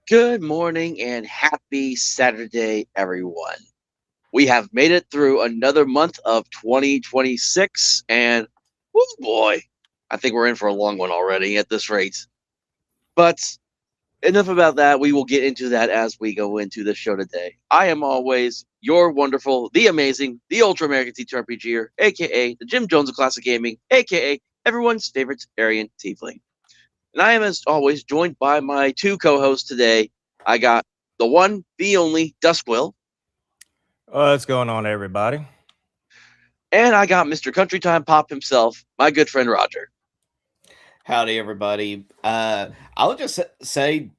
Good morning and happy Saturday, everyone. We have made it through another month of 2026, and whoo boy, I think we're in for a long one already at this rate. But enough about that. We will get into that as we go into the show today. I am always your wonderful, the amazing, the Ultra American Teacher RPGer, aka the Jim Jones of Classic Gaming, aka everyone's favorite Aryan Tiefling. And I am, as always, joined by my two co hosts today. I got the one, the only, Duskwill, What's going on, everybody? and I got Mr. Country Time Pop himself, my good friend Roger. Howdy, everybody. I would just say,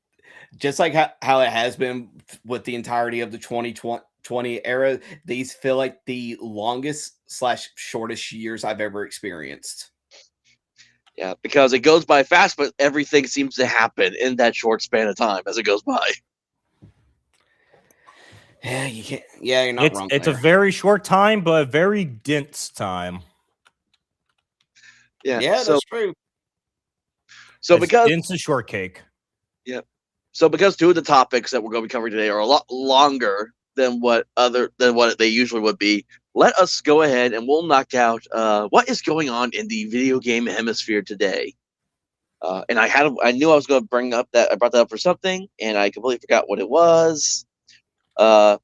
just like how it has been with the entirety of the 2020 era, these feel like the longest slash shortest years I've ever experienced. Yeah, because it goes by fast, but everything seems to happen in that short span of time as it goes by. Yeah, you can't. Yeah, you're not It's wrong it's a there. very short time, but a very dense time. Yeah, Yeah, so that's true. so It's because dense as shortcake. yeah, so because two of the topics that we're going to be covering today are a lot longer than what they usually would be. Let us go ahead and we'll knock out what is going on in the video game hemisphere today. And I knew I was going to bring up that I brought that up for something, and I completely forgot what it was.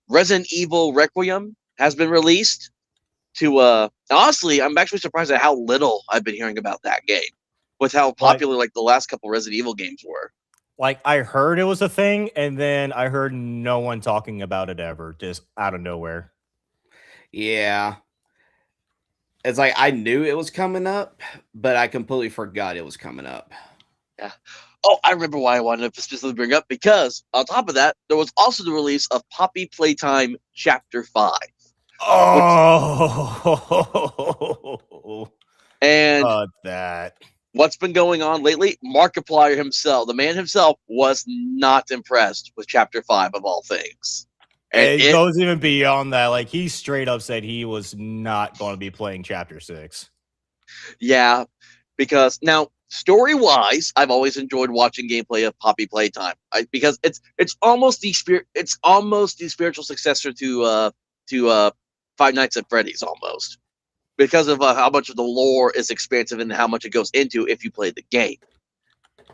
Resident Evil Requiem has been released. Honestly, I'm actually surprised at how little I've been hearing about that game, with how Like, popular like the last couple Resident Evil games were. like I heard it was a thing, and then I heard no one talking about it ever, just out of nowhere. Yeah, it's like I knew it was coming up, but I completely forgot it was coming up. Yeah. Oh, I remember why I wanted to specifically bring up because on top of that, there was also the release of Poppy Playtime Chapter 5, which Oh, and that. what's been going on lately? Markiplier himself, the man himself, was not impressed with Chapter 5 of all things. And It it, goes even beyond that. Like, he straight up said he was not going to be playing Chapter 6. yeah, because now story wise, I've always enjoyed watching gameplay of Poppy Playtime because it's almost the spiritual successor to Five Nights at Freddy's almost because of how much of the lore is expansive and how much it goes into if you play the game.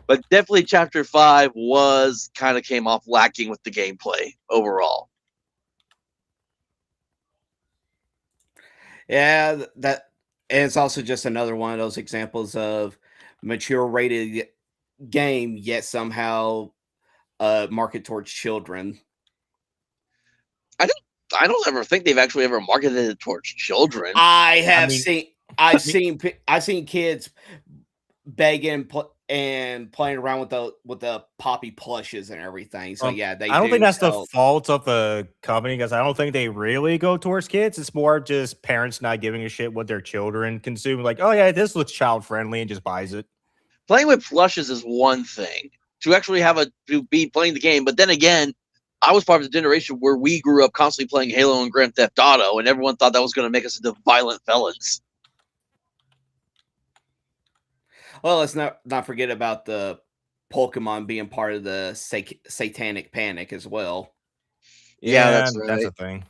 But definitely, Chapter 5 was kind of came off lacking with the gameplay overall. Yeah, that and it's also just another one of those examples of mature rated game, yet somehow market towards children. I don't ever think they've actually ever marketed it towards children. I I have mean, seen I mean, I've seen kids begging and playing around with the poppy plushes and everything. So yeah, they I don't think do that's the sell. fault of the company because I don't think they really go towards kids. It's more just parents not giving a shit what their children consume. Like, oh yeah, this looks child friendly, and just buys it. Playing with plushes is one thing. To actually to be playing the game, but then again, I was part of the generation where we grew up constantly playing Halo and Grand Theft Auto, and everyone thought that was going to make us into violent felons. Well, let's not forget about the Pokemon being part of the satanic panic as well. Yeah, Yeah, that's that's right. a thing.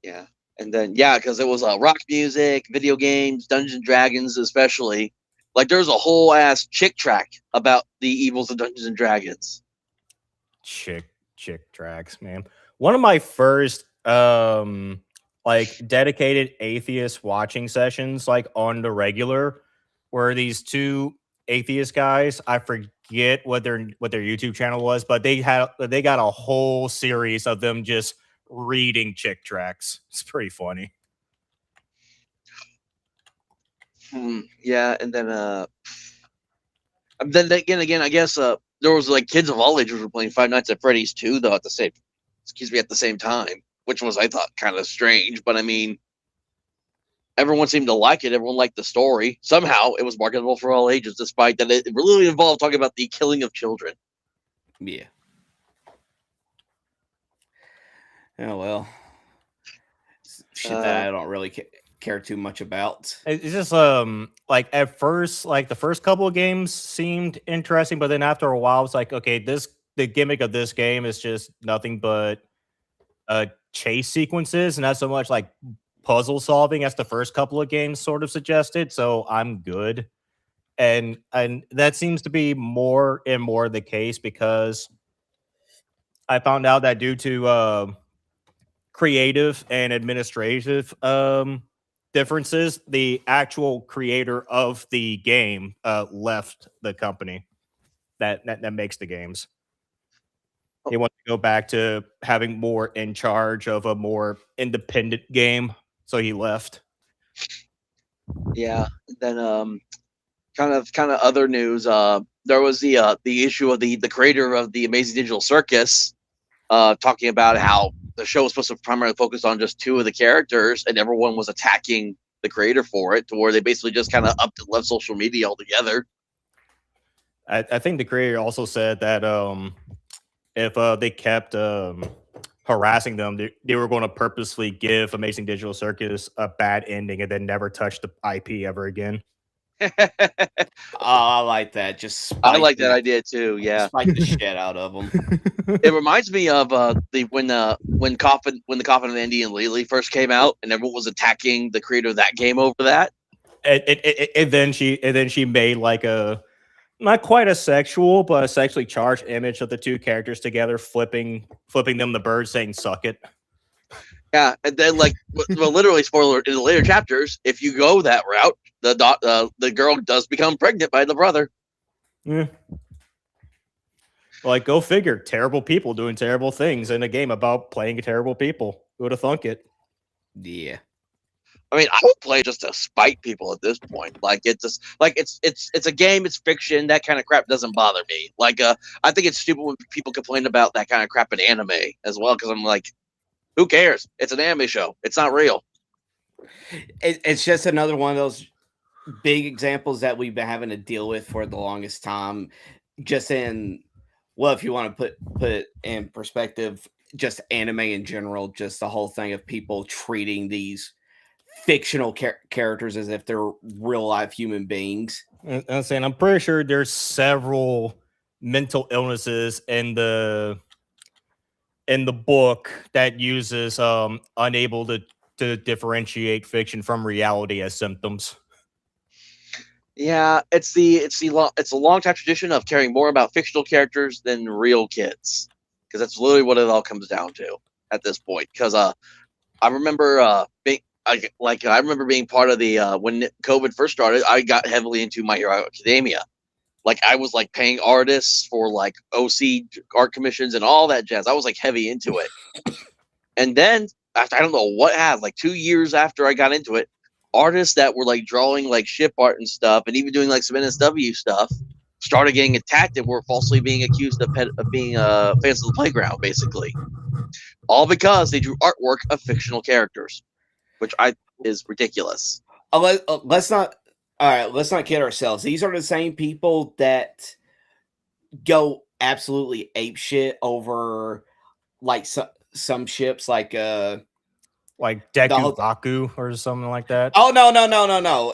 Yeah, and then yeah, because it was rock music, video games, Dungeons and Dragons, especially. Like there's a whole ass chick track about the evils of Dungeons and Dragons. Chick tracks, man. One of my first like dedicated atheist watching sessions, like on the regular, were these two atheist guys. I forget what their YouTube channel was, but they got a whole series of them just reading chick tracks. It's pretty funny. Yeah, and then again, I guess there was like kids of all ages were playing Five Nights at Freddy's too, though at the same time, which was I thought kind of strange. But I mean, everyone seemed to like it. Everyone liked the story. Somehow, it was marketable for all ages, despite that it really involved talking about the killing of children. Yeah. Oh well, shit that Uh, I don't really care. care too much about. It's just like at first, like the first couple of games seemed interesting, but then after a while, it's like, okay, the gimmick of this game is just nothing but chase sequences, and not so much like puzzle solving as the first couple of games sort of suggested. So I'm good, and that seems to be more and more the case because I found out that due to creative and administrative differences, the actual creator of the game left the company that makes the games. He wants to go back to having more in charge of a more independent game, so he left. Yeah. Then kind of other news. There was the issue of the creator of the Amazing Digital Circus talking about how the show was supposed to primarily focus on just 2 of the characters, and everyone was attacking the creator for it, to where they basically just kind of upped and left social media altogether. I think the creator also said that if they kept harassing them, they were going to purposely give Amazing Digital Circus a bad ending and then never touch the IP ever again. I like that. Just I like that idea too. Yeah, spike the shit out of them. It reminds me of when the Coffin of Andy and Lily first came out, and everyone was attacking the creator of that game over that. And then she made like a not quite a sexual, but a sexually charged image of the 2 characters together, flipping them the bird, saying "suck it." Yeah, and then like, well, literally, spoiler in the later chapters, if you go that route, the girl does become pregnant by the brother. Yeah. Like, go figure. Terrible people doing terrible things in a game about playing terrible people. Who would have thunk it? Yeah. I mean, I would play just to spite people at this point. Like, it's just like it's a game, it's fiction. That kind of crap doesn't bother me. Like, I think it's stupid when people complain about that kind of crap in anime as well, because I'm like, who cares? It's an anime show. It's not real. It's just another one of those big examples that we've been having to deal with for the longest time. Just in, well, if you want to put in perspective, just anime in general, just the whole thing of people treating these fictional characters as if they're real life human beings. I'm saying, I'm pretty sure there's several mental illnesses in the book that uses unable to differentiate fiction from reality as symptoms. Yeah, it's a long time tradition of caring more about fictional characters than real kids, because that's literally what it all comes down to at this point. Because I remember I remember being part of the when COVID first started, I got heavily into My Hero Academia. Like, I was like paying artists for like OC art commissions and all that jazz. I was like heavy into it. And then after, I don't know what happened, like 2 years after I got into it, artists that were like drawing like ship art and stuff, and even doing like some NSW stuff, started getting attacked and were falsely being accused of being fans of the playground, basically. All because they drew artwork of fictional characters, which is ridiculous. Let's not kid ourselves. These are the same people that go absolutely apeshit over like some ships, like Deku Baku or something like that. Oh no!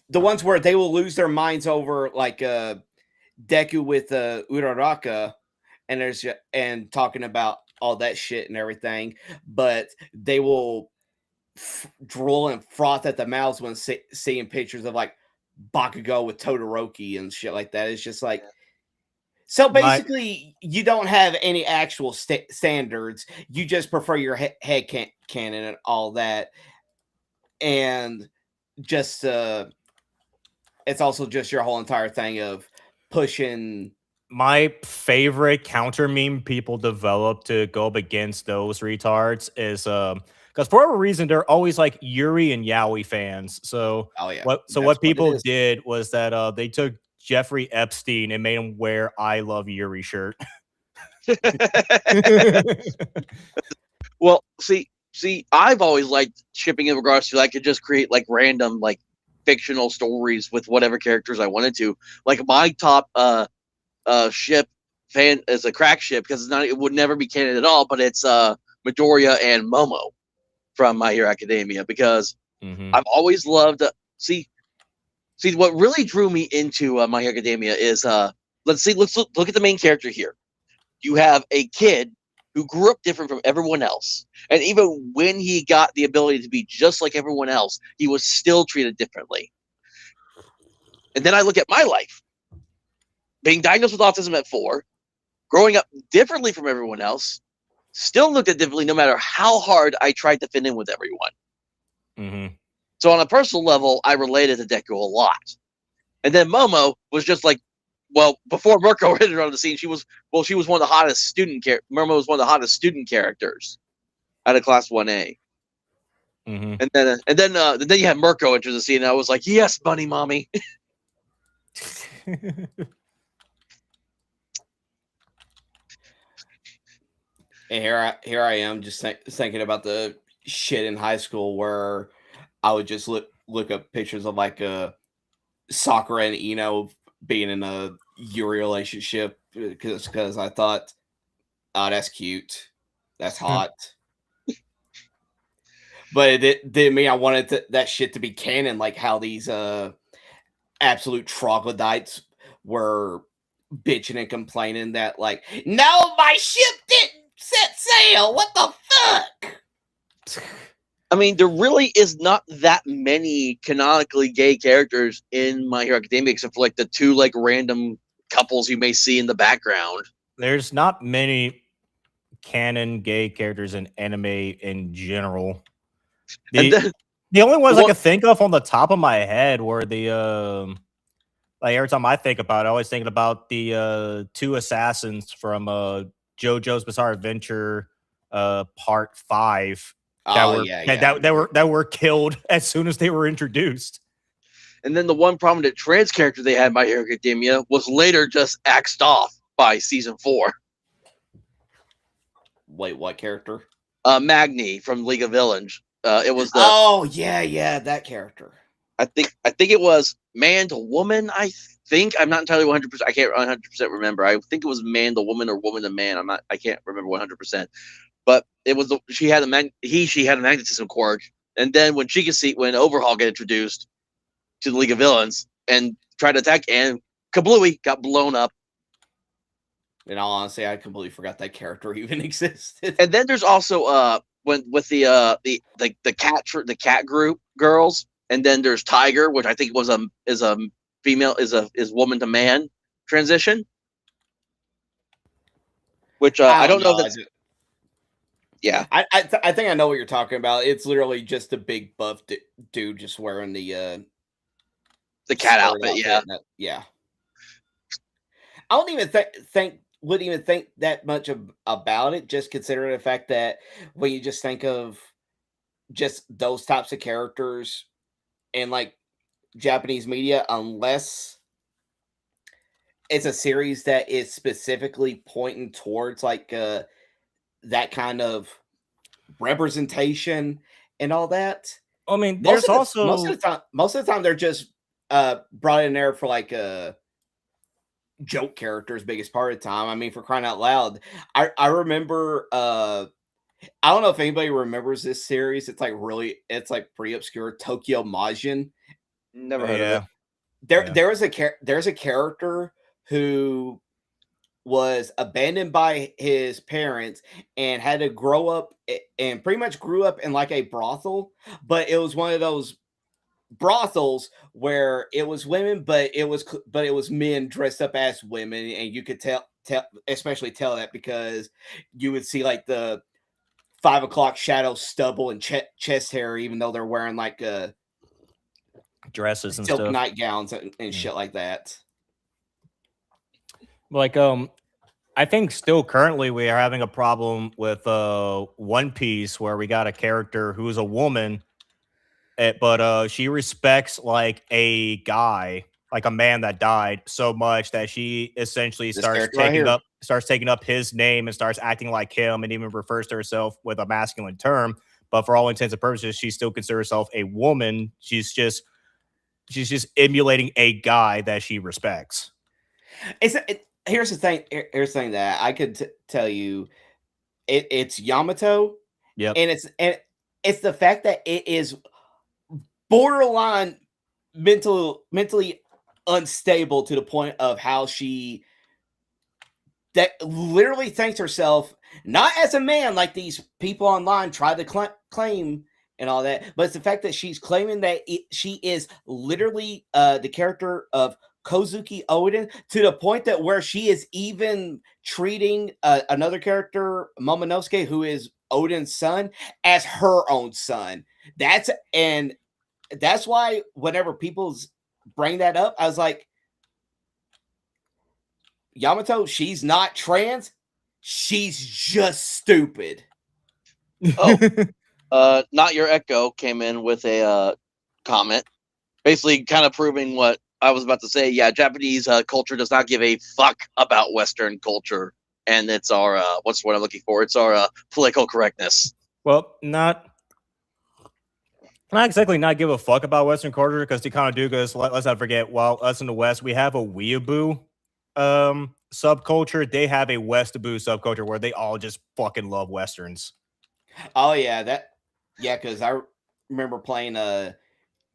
The ones where they will lose their minds over like Deku with Uraraka, and talking about all that shit and everything, but they will drool and froth at the mouths when seeing pictures of like Bakugo with Todoroki and shit like that. It's just like, so basically, you don't have any actual standards. You just prefer your head canon and all that, and just it's also just your whole entire thing of pushing. My favorite counter meme people develop to go up against those retards is because for whatever reason they're always like Yuri and Yaoi fans. So what people did was that they took Jeffrey Epstein and made him wear "I Love Yuri" shirt. Well, see, I've always liked shipping in regards to I could just create like random like fictional stories with whatever characters I wanted to. Like, my top ship fan is a crack ship, because it would never be canon at all, but it's Midoriya and Momo from My Hero Academia, because I've always loved see what really drew me into My Hero Academia is let's look at the main character here. You have a kid who grew up different from everyone else, and even when he got the ability to be just like everyone else, he was still treated differently. And then I look at my life, being diagnosed with autism at 4, growing up differently from everyone else, still looked at differently no matter how hard I tried to fit in with everyone. Mm-hmm. So on a personal level, I related to Deku a lot. And then Momo was just like, well, before Mirko entered on the scene, she was one of the hottest student Momo was one of the hottest student characters out of Class 1A. Mm-hmm. And then you had Mirko enter the scene, and I was like, yes, bunny mommy. And here I am just thinking about the shit in high school where I would just look up pictures of like Sakura and Ino being in a Yuri relationship because I thought, oh, that's cute, that's hot. But it didn't mean I wanted that shit to be canon, like how these absolute troglodytes were bitching and complaining that like, no, my ship didn't set sail. What the fuck? I mean, there really is not that many canonically gay characters in My Hero Academia, except for like the 2 like random couples you may see in the background. There's not many canon gay characters in anime in general. The only ones I can think of on the top of my head were the like every time I think about it, I always thinking about the 2 assassins from JoJo's Bizarre Adventure Part 5 that were killed as soon as they were introduced. And then the one prominent trans character they had in My Hero Academia was later just axed off by season 4. Wait, what character? Magni from League of Villains. It was that character. I think it was man to woman. I think I'm not entirely 100%. I can't 100% remember. I think it was man to woman or woman to man. I can't remember 100%. But it was she had a magnetism quirk, and then when Overhaul got introduced to the League of Villains and tried to attack, and Kablooey got blown up. In all honesty, I completely forgot that character even existed. And then there's also with the cat group girls, and then there's Tiger, which I think is a female is woman to man transition. Which I don't know. Yeah, I think I know what you're talking about. It's literally just a big buff dude just wearing the cat outfit. Yeah. I don't even wouldn't even think that much about it, just considering the fact that when you just think of just those types of characters in like Japanese media, unless it's a series that is specifically pointing towards like that kind of representation and all that. I mean, there's most of the time they're just brought in there for like joke characters biggest part of the time. I mean, for crying out loud, I remember I don't know if anybody remembers this series. It's like pretty obscure. Tokyo Majin. Never heard of it. There's a character who was abandoned by his parents and had to grow up and pretty much grew up in like a brothel, but it was one of those brothels where it was women, but it was men dressed up as women, and you could tell that because you would see like the 5 o'clock shadow stubble and chest hair, even though they're wearing like dresses and silk stuff, nightgowns and shit like that. Like I think still currently we are having a problem with One Piece, where we got a character who's a woman, but she respects like a guy, like a man that died, so much that she essentially starts taking up his name and starts acting like him, and even refers to herself with a masculine term. But for all intents and purposes, she still considers herself a woman. She's just emulating a guy that she respects. Here's the thing that I could tell you, it's Yamato. Yep. And it's the fact that it is borderline mentally unstable to the point of how she that literally thinks herself not as a man like these people online try to claim and all that, but it's the fact that she's claiming that she is literally the character of Kozuki Oden, to the point that where she is even treating another character, Momonosuke, who is Oden's son, as her own son. That's why whenever people bring that up, I was like, Yamato, she's not trans. She's just stupid. Oh, Not Your Echo came in with a comment, basically kind of proving what I was about to say. Yeah, Japanese culture does not give a fuck about Western culture, and it's our what's what I'm looking for? It's our political correctness. Well, not exactly not give a fuck about Western culture, because they kind of do. Because let's not forget, while us in the West, we have a weeaboo subculture. They have a Westaboo subculture where they all just fucking love Westerns. Oh yeah, because I remember playing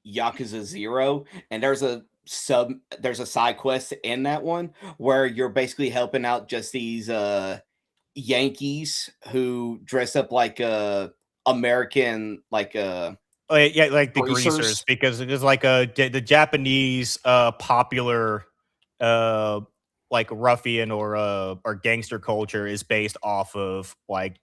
Yakuza 0, and there's a side quest in that one where you're basically helping out just these Yankees who dress up like American, like yeah, like the greasers, because it is like the Japanese popular like ruffian or gangster culture is based off of like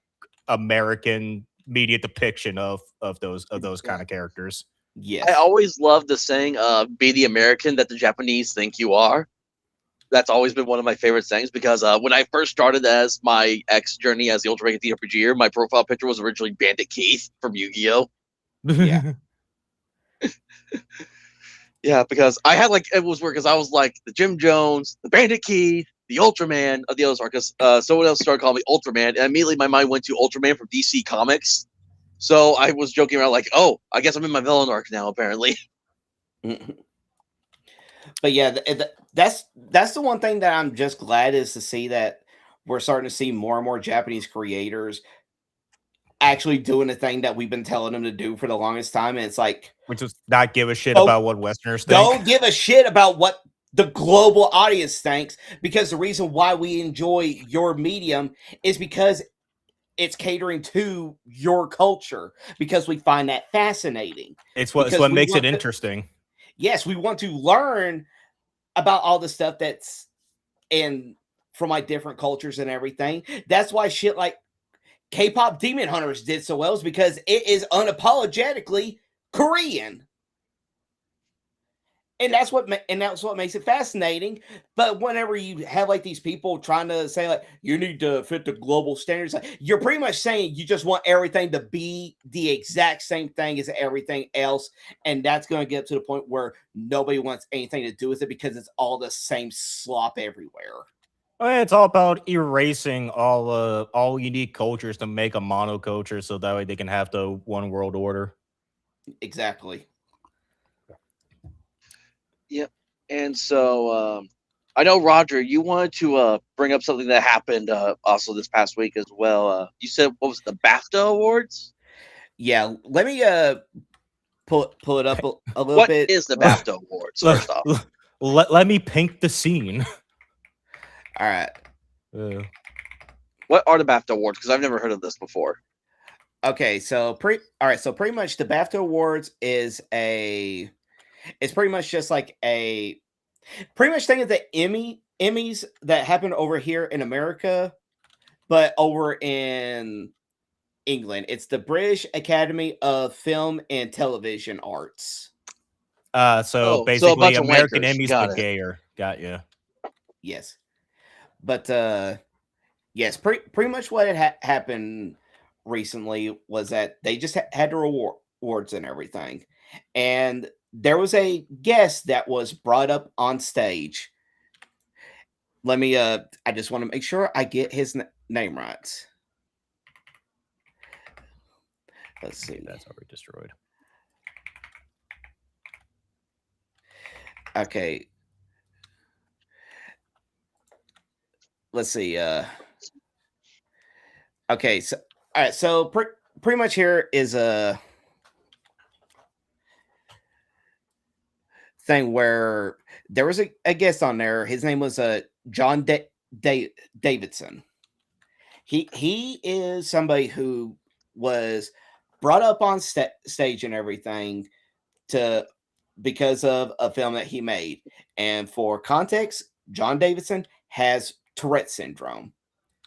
American media depiction of those kind of characters. Yes. I always love the saying, be the American that the Japanese think you are. That's always been one of my favorite things, because when I first started as my X journey as the Ultra Mega TRPGer, my profile picture was originally Bandit Keith from Yu-Gi-Oh! Yeah. Yeah, because I had it was weird because I was like the Jim Jones, the Bandit Keith, the Ultraman of the other because someone else started calling me Ultraman, and immediately my mind went to Ultraman from DC Comics. So I was joking around like, oh, I guess I'm in my villain arc now, apparently. But yeah, that's the one thing that I'm just glad is to see that we're starting to see more and more Japanese creators actually doing the thing that we've been telling them to do for the longest time. And it's like, which is not give a shit about what Westerners think. Don't give a shit about what the global audience thinks, because the reason why we enjoy your medium is because it's catering to your culture, because we find that fascinating. It's what makes it interesting. Yes, we want to learn about all the stuff that's from like different cultures and everything. That's why shit like K-pop Demon Hunters did so well, is because it is unapologetically Korean. And that's what makes it fascinating. But whenever you have like these people trying to say like you need to fit the global standards, you're pretty much saying you just want everything to be the exact same thing as everything else, and that's going to get to the point where nobody wants anything to do with it because it's all the same slop everywhere. It's all about erasing all unique cultures to make a monoculture, so that way they can have the one world order. Exactly. Yep. And so I know, Roger, you wanted to bring up something that happened also this past week as well. You said, what was it, the BAFTA Awards? Yeah, let me pull it up a little what bit. What is the BAFTA Awards, first off? Let me paint the scene. All right. What are the BAFTA Awards? Because I've never heard of this before. Okay, so pretty much the BAFTA Awards is it's pretty much just like pretty much think of the Emmys that happen over here in America, but over in England. It's the British Academy of Film and Television Arts. So basically American Emmys but gayer. Got you. Yes. But yes, pretty much what had happened recently was that they just had their awards and everything. And there was a guest that was brought up on stage. Let me I just want to make sure I get his name right. Let's see. That's already destroyed. Okay. Let's see. Okay, so all right, so pretty much here is thing where there was a guest on there. His name was John Davidson. He is somebody who was brought up on stage and everything because of a film that he made. And for context, John Davidson has Tourette syndrome.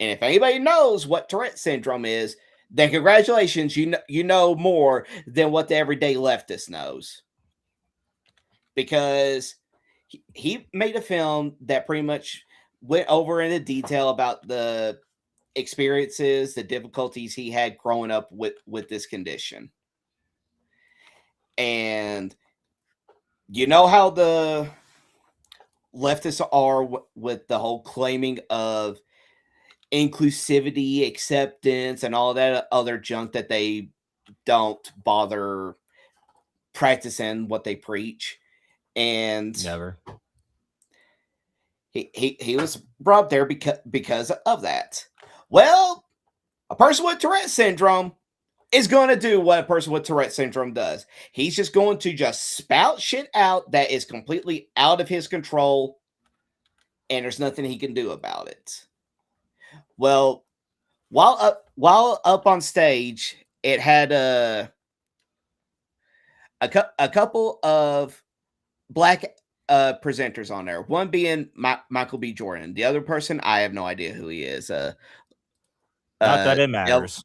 And if anybody knows what Tourette syndrome is, then congratulations, you know more than what the everyday leftist knows. Because he made a film that pretty much went over into detail about the experiences, the difficulties he had growing up with this condition. And you know how the leftists are with the whole claiming of inclusivity, acceptance, and all that other junk that they don't bother practicing what they preach. And Never. He was brought up there because of that. Well, a person with Tourette syndrome is going to do what a person with Tourette syndrome does. He's just going to just spout shit out that is completely out of his control, and there's nothing he can do about it. Well, while up on stage, it had a couple of black presenters on there. One being Michael B. Jordan. The other person, I have no idea who he is. Not that it matters.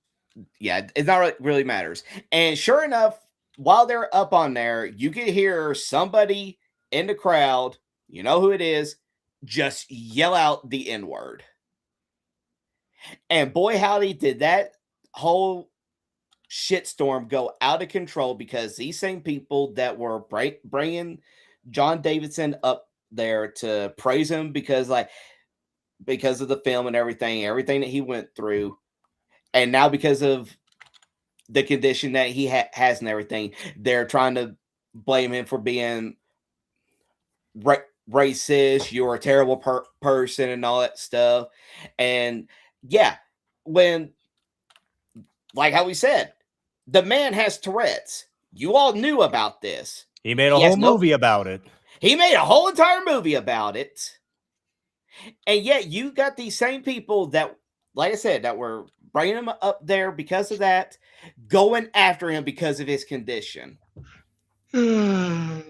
Yeah, it not really matters. And sure enough, while they're up on there, you can hear somebody in the crowd, you know who it is, just yell out the N-word. And boy, howdy, did that whole shitstorm go out of control, because these same people that were bringing John Davidson up there to praise him because of the film and everything that he went through, and now because of the condition that he has and everything, they're trying to blame him for being racist. You're a terrible person and all that stuff. And yeah, when, like how we said, the man has Tourette's. You all knew about this. He made a whole movie about it. He made a whole entire movie about it. And yet you got these same people that, like I said, that were bringing him up there because of that, going after him because of his condition. I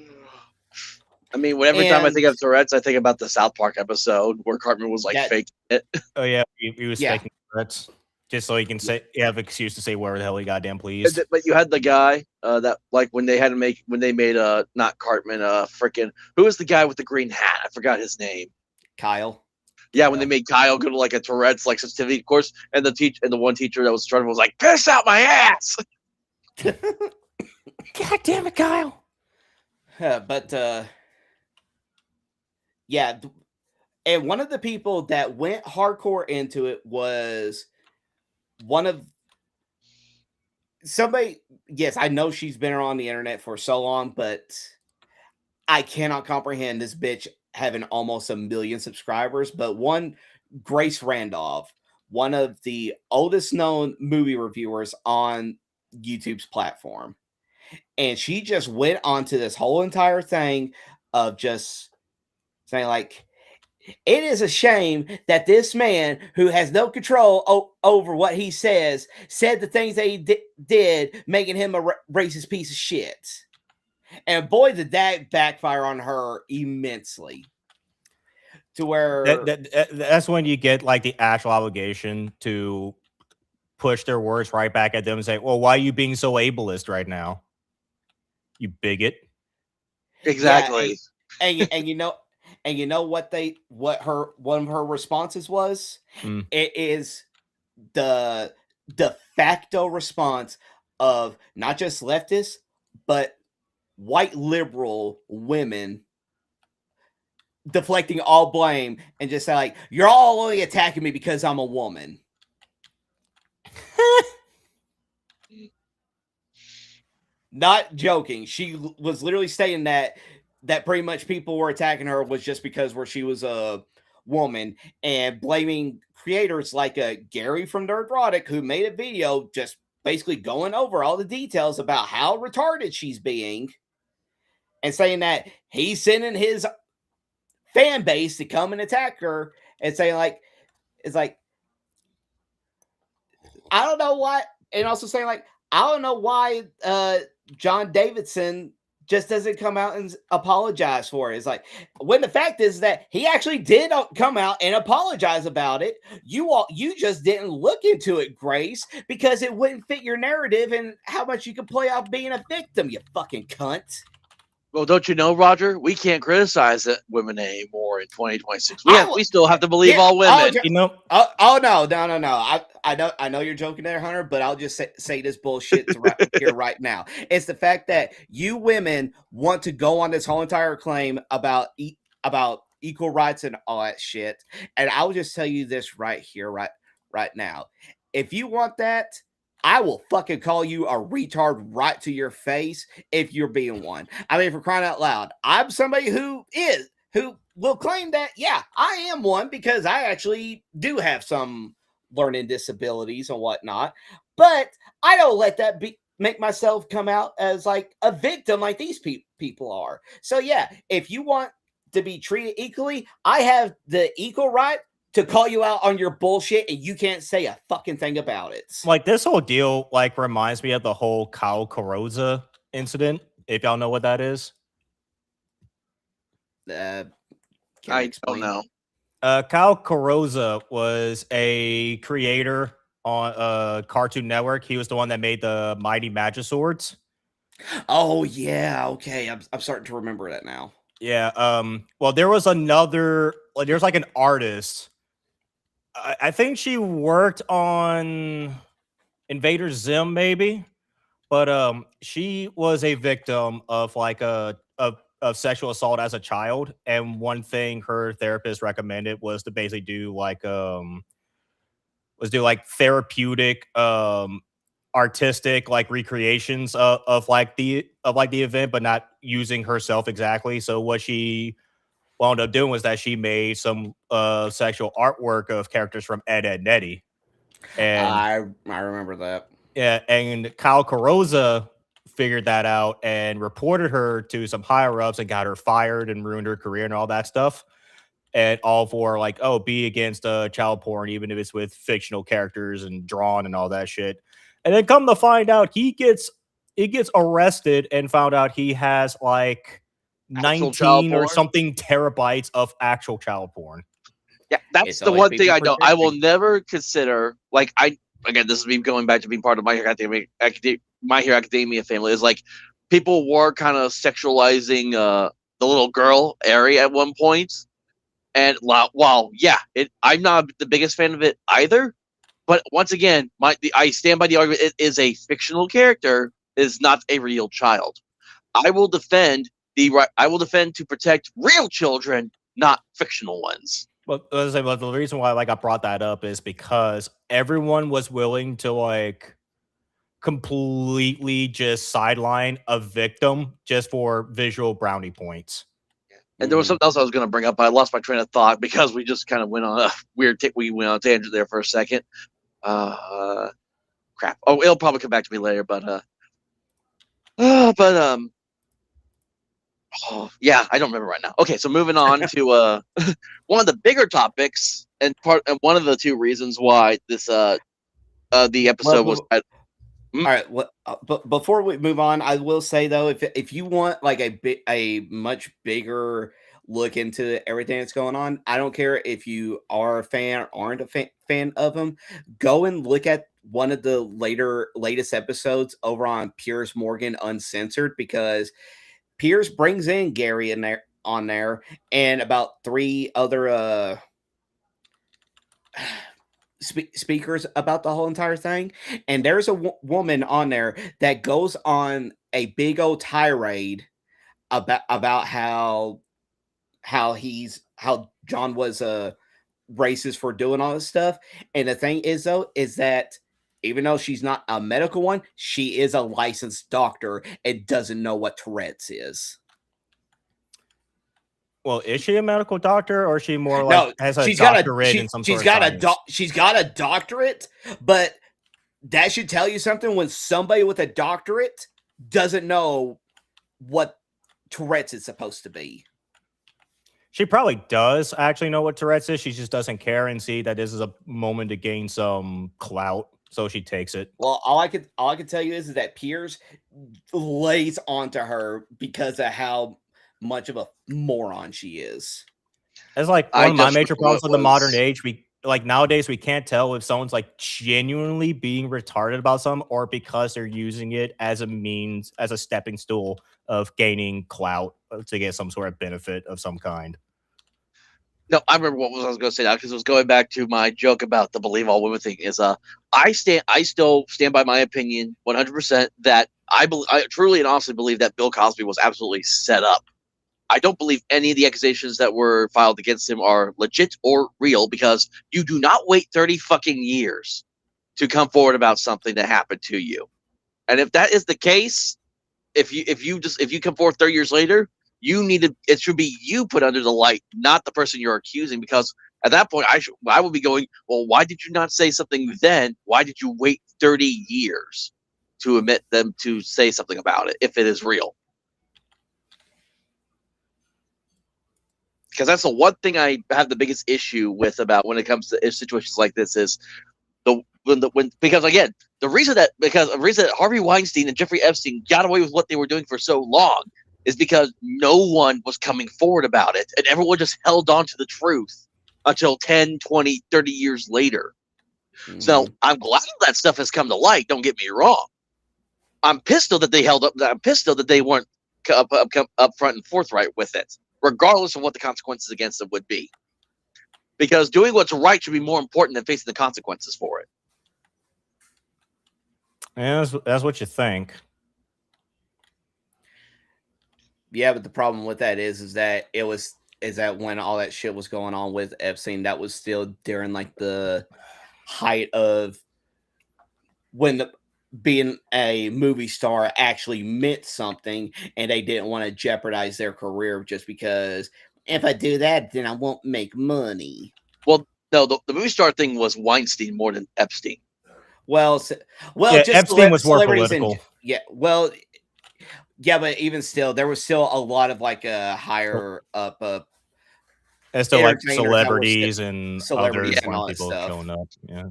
mean, every time I think of Tourette's, I think about the South Park episode where Cartman was like faking it. Oh yeah, he was faking Tourette's just so he can have an excuse to say whatever the hell he goddamn pleased. But you had the guy that, like, when they made not Cartman, freaking, who was the guy with the green hat? I forgot his name. Kyle. Yeah, when they made Kyle go to like a Tourette's like sensitivity course, and the one teacher that was struggling was like, "Piss out my ass!" God damn it, Kyle. Yeah, and one of the people that went hardcore into it was somebody. Yes, I know she's been on the internet for so long, but I cannot comprehend this bitch having almost 1 million subscribers. But one, Grace Randolph, one of the oldest known movie reviewers on YouTube's platform, and she just went onto this whole entire thing of just saying, like, it is a shame that this man who has no control over what he said the things that he did, making him a racist piece of shit. And boy, did that backfire on her immensely. To where that's when you get like the actual obligation to push their words right back at them and say, "Well, why are you being so ableist right now, you bigot?" Exactly. Yeah, and you know what one of her responses was? It is the de facto response of not just leftists, but white liberal women deflecting all blame and just say, like, you're all only attacking me because I'm a woman. Not joking. She was literally saying that pretty much people were attacking her was just because she was a woman, and blaming creators like Gary from Nerdrotic, who made a video just basically going over all the details about how retarded she's being. and saying that he's sending his fan base to come and attack her, and saying like, it's like, I don't know why, and also saying like, I don't know why John Davidson just doesn't come out and apologize for it. It's like, when the fact is that he actually did come out and apologize about it. You just didn't look into it, Grace, because it wouldn't fit your narrative and how much you could play off being a victim, you fucking cunt. Well, don't you know, Roger? We can't criticize women anymore in 2026. We still have to believe Yeah, all women. You know, no. I know you're joking there, Hunter, but I'll just say this bullshit here right now. It's the fact that you women want to go on this whole entire claim about equal rights and all that shit, and I'll just tell you this right here, right now. If you want that, I will fucking call you a retard right to your face if you're being one. I mean, for crying out loud, I'm somebody who will claim that, yeah, I am one because I actually do have some learning disabilities and whatnot. But I don't let that make myself come out as like a victim like these people are. So yeah, if you want to be treated equally, I have the equal right to call you out on your bullshit, and you can't say a fucking thing about it. like this whole deal like reminds me of the whole Kyle Carrozza incident. If y'all know what that is, I don't know. Kyle Carrozza was a creator on Cartoon Network. He was the one that made the Mighty Magiswords. Oh yeah, okay. I'm starting to remember that now. Yeah. Well, there was there's like an artist. I think she worked on Invader Zim, maybe, but she was a victim of like of sexual assault as a child, and one thing her therapist recommended was to basically do like therapeutic artistic like recreations of the event, but not using herself exactly. So what she wound up doing was that she made some sexual artwork of characters from Ed, Edd n Eddy. And I remember that. Yeah, and Kyle Carrozza figured that out and reported her to some higher ups and got her fired and ruined her career and all that stuff. And all for like, oh, be against child porn, even if it's with fictional characters and drawn and all that shit. And then come to find out, he gets arrested and found out he has like 19 or something terabytes of actual child porn. Yeah, that's the one thing I know. I will never consider, like, again, this is me going back to being part of My Hero Academia family, is like people were kind of sexualizing the little girl Eri at one point. And while I'm not the biggest fan of it either, but once again, I stand by the argument. It is a fictional character. It is not a real child. I will defend to protect real children, not fictional ones. Well, the reason why I brought that up is because everyone was willing to like completely just sideline a victim just for visual brownie points. And there was something else I was going to bring up, but I lost my train of thought because we just kind of went on a weird we went on a tangent there for a second. Crap. Oh, it'll probably come back to me later, but yeah, I don't remember right now. Okay, so moving on to one of the bigger topics, and one of the two reasons why this the episode was. All right. But before we move on, I will say though, if you want like a much bigger look into everything that's going on, I don't care if you are a fan or aren't a fan of them. Go and look at one of the latest episodes over on Piers Morgan Uncensored, because Piers brings in Gary on there and about 3 other speakers about the whole entire thing, and there's a woman on there that goes on a big old tirade about how John was racist for doing all this stuff. And the thing is though, is that even though she's not a medical one, she is a licensed doctor and doesn't know what Tourette's is. Well, is she a medical doctor, or is she more like has a doctorate in some sort of science? She's got a doctorate, but that should tell you something when somebody with a doctorate doesn't know what Tourette's is supposed to be. She probably does actually know what Tourette's is. She just doesn't care and see that this is a moment to gain some clout, so she takes it. Well, all I can tell you is that Piers lays onto her because of how much of a moron she is. It's like I one of my just major remember problems what with the modern was- age. Nowadays we can't tell if someone's like genuinely being retarded about something or because they're using it as a means, as a stepping stool of gaining clout to get some sort of benefit of some kind. No, I remember what I was going to say now because it was going back to my joke about the believe all women thing. Is I still stand by my opinion 100% that I truly and honestly believe that Bill Cosby was absolutely set up. I don't believe any of the accusations that were filed against him are legit or real because you do not wait 30 fucking years to come forward about something that happened to you. And if that is the case, if you come forward 30 years later, it should be you put under the light, not the person you're accusing, because at that point I would be going, well, why did you not say something then? Why did you wait 30 years to admit them to say something about it if it is real? Because that's the one thing I have the biggest issue with about when it comes to situations like this is because the reason that Harvey Weinstein and Jeffrey Epstein got away with what they were doing for so long is because no one was coming forward about it and everyone just held on to the truth until 10, 20, 30 years later. Mm-hmm. So I'm glad that stuff has come to light. Don't get me wrong. I'm pissed though that they held up. I'm pissed though that they weren't up front and forthright with it, regardless of what the consequences against them would be. Because doing what's right should be more important than facing the consequences for it. Yeah, that's what you think. Yeah, but the problem with that is that when all that shit was going on with Epstein, that was still during like the height of when being a movie star actually meant something, and they didn't want to jeopardize their career just because if I do that, then I won't make money. Well, no, the movie star thing was Weinstein more than Epstein. Well, yeah, just Epstein was more political. Yeah, but even still, there was still a lot of like a higher up. As to like celebrities and other people stuff. showing up. Yeah.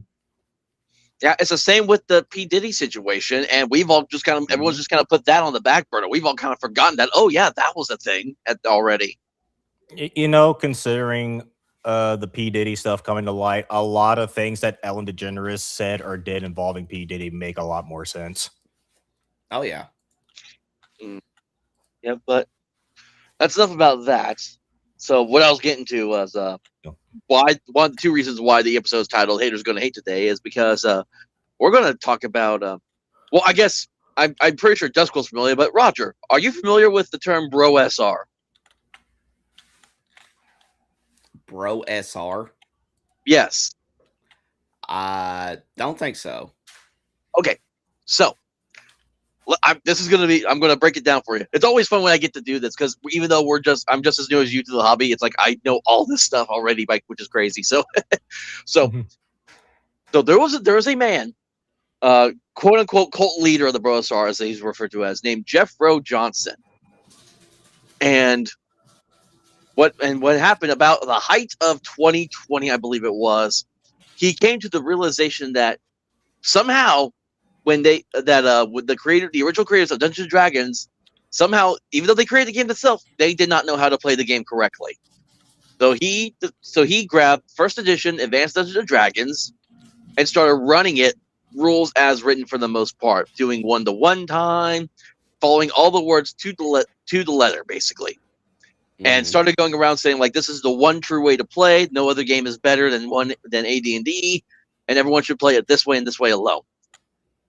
Yeah, it's the same with the P. Diddy situation, and we've all just everyone's just kind of put that on the back burner. We've all kind of forgotten that. Oh yeah, that was a thing already. You know, considering the P. Diddy stuff coming to light, a lot of things that Ellen DeGeneres said or did involving P. Diddy make a lot more sense. Oh yeah. Yeah, but that's enough about that. So what I was getting to was why one of the two reasons why the episode's titled "Haters Gonna Hate Today" is because we're going to talk about. Well, I guess I'm pretty sure Duskwell's familiar, but Roger, are you familiar with the term "Bro SR"? Bro SR? Yes. I don't think so. Okay, so. I'm going to break it down for you. It's always fun when I get to do this because even though I'm just as new as you to the hobby, it's like I know all this stuff already, which is crazy. So, so there was a man, quote unquote cult leader of the Bro SR, as he's referred to as, named Jeffro Johnson. And what happened about the height of 2020, I believe it was, he came to the realization that somehow. When with the original creators of Dungeons & Dragons, somehow, even though they created the game itself, they did not know how to play the game correctly. So he grabbed first edition Advanced Dungeons & Dragons and started running it rules as written for the most part, doing 1-to-1 time, following all the words to the letter, basically. And started going around saying like, this is the one true way to play. No other game is better than AD&D, and everyone should play it this way and this way alone.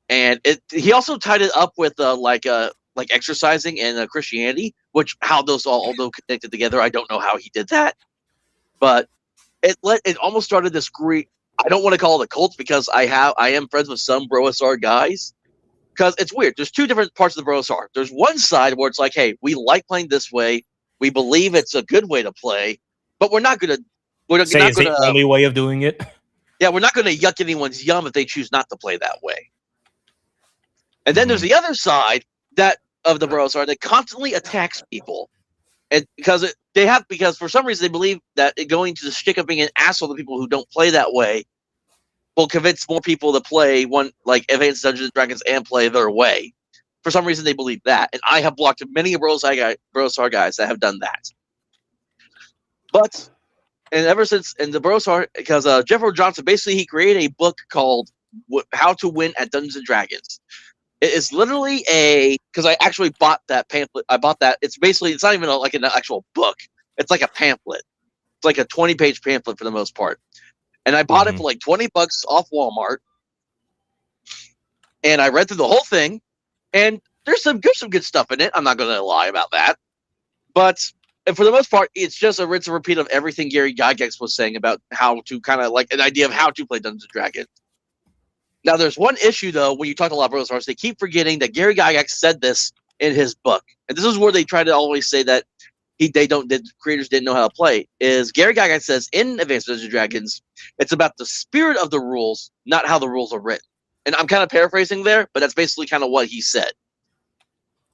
And he also tied it up with like exercising and Christianity, which how those all although connected together, I don't know how he did that, but it almost started this great. I don't want to call it a cult because I am friends with some Bro SR guys, because it's weird. There's two different parts of the Bro SR. There's one side where it's like, hey, we like playing this way, we believe it's a good way to play, but we're not gonna the only way of doing it. Yeah, we're not gonna yuck anyone's yum if they choose not to play that way. And then there's the other side that of the Brosar that constantly attacks people. And because for some reason they believe that going to the stick of being an asshole to people who don't play that way will convince more people to play Advanced Dungeons and Dragons and play their way. For some reason they believe that, and I have blocked many Brosar guys that have done that. But ever since the Brosar, because Jeffro Johnson basically he created a book called How to Win at Dungeons and Dragons. It is literally because I actually bought that pamphlet. I bought that. It's not even like an actual book. It's like a pamphlet. It's like a 20-page pamphlet for the most part. And I bought it for like $20 off Walmart. And I read through the whole thing. And there's some good stuff in it. I'm not going to lie about that. But for the most part, it's just a rinse and repeat of everything Gary Gygax was saying about how to kind of like an idea of how to play Dungeons & Dragons. Now, there's one issue, though, when you talk to a lot of Brosars, they keep forgetting that Gary Gygax said this in his book. And this is where they try to always say that creators didn't know how to play. Is Gary Gygax says in Advanced Dungeons & Dragons, it's about the spirit of the rules, not how the rules are written. And I'm kind of paraphrasing there, but that's basically kind of what he said